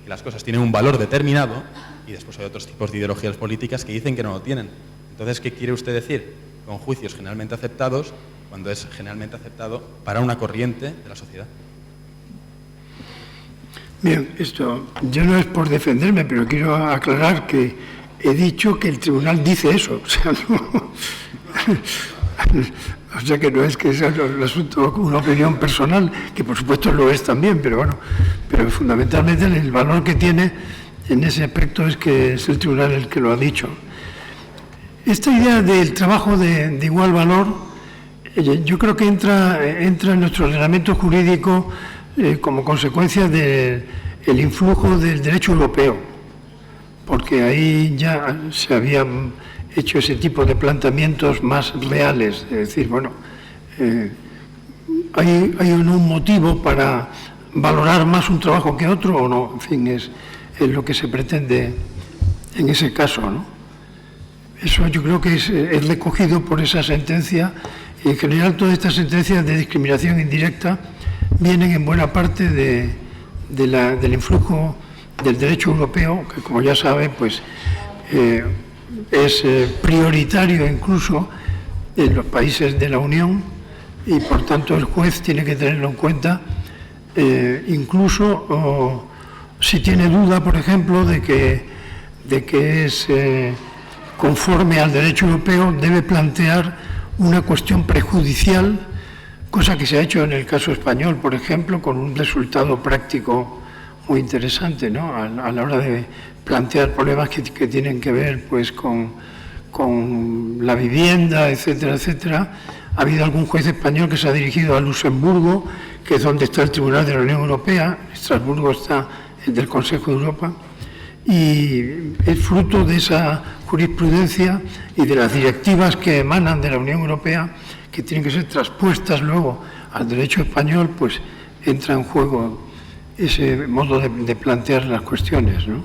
las cosas tienen un valor determinado, y después hay otros tipos de ideologías políticas que dicen que no lo tienen. Entonces, ¿qué quiere usted decir con juicios generalmente aceptados cuando es generalmente aceptado para una corriente de la sociedad? Bien, esto ya no es por defenderme, pero quiero aclarar que he dicho que el tribunal dice eso. O sea que no es que sea el asunto una opinión personal, que por supuesto lo es también, pero bueno, pero fundamentalmente el valor que tiene en ese aspecto es que es el tribunal el que lo ha dicho. Esta idea del trabajo de igual valor, yo creo que entra en nuestro ordenamiento jurídico como consecuencia del influjo del derecho europeo, porque ahí ya se habían hecho ese tipo de planteamientos más reales, es decir, bueno, ¿hay un motivo para valorar más un trabajo que otro o no? En fin, es lo que se pretende en ese caso, ¿no? Eso yo creo que es recogido por esa sentencia, y en general todas estas sentencias de discriminación indirecta vienen en buena parte del influjo del derecho europeo, que como ya sabe, pues es prioritario incluso en los países de la Unión, y por tanto el juez tiene que tenerlo en cuenta, incluso si tiene duda, por ejemplo, de que es conforme al derecho europeo, debe plantear una cuestión prejudicial, cosa que se ha hecho en el caso español, por ejemplo, con un resultado práctico muy interesante, ¿no? A la hora de plantear problemas que tienen que ver pues con la vivienda, etcétera, etcétera. Ha habido algún juez español que se ha dirigido a Luxemburgo, que es donde está el Tribunal de la Unión Europea. Estrasburgo está el del Consejo de Europa, y es fruto de esa jurisprudencia y de las directivas que emanan de la Unión Europea, que tienen que ser traspuestas luego al derecho español, pues entra en juego ese modo de plantear las cuestiones, ¿no?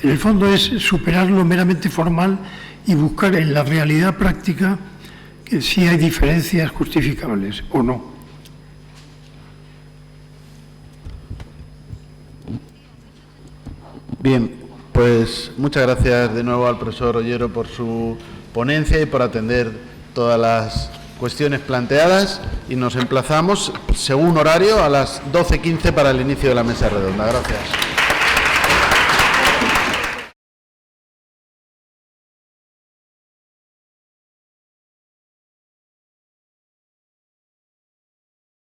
En el fondo es superar lo meramente formal y buscar en la realidad práctica que sí hay diferencias justificables o no. Bien, pues muchas gracias de nuevo al profesor Ollero por su ponencia y por atender todas las cuestiones planteadas, y nos emplazamos, según horario, a las 12:15 para el inicio de la mesa redonda. Gracias.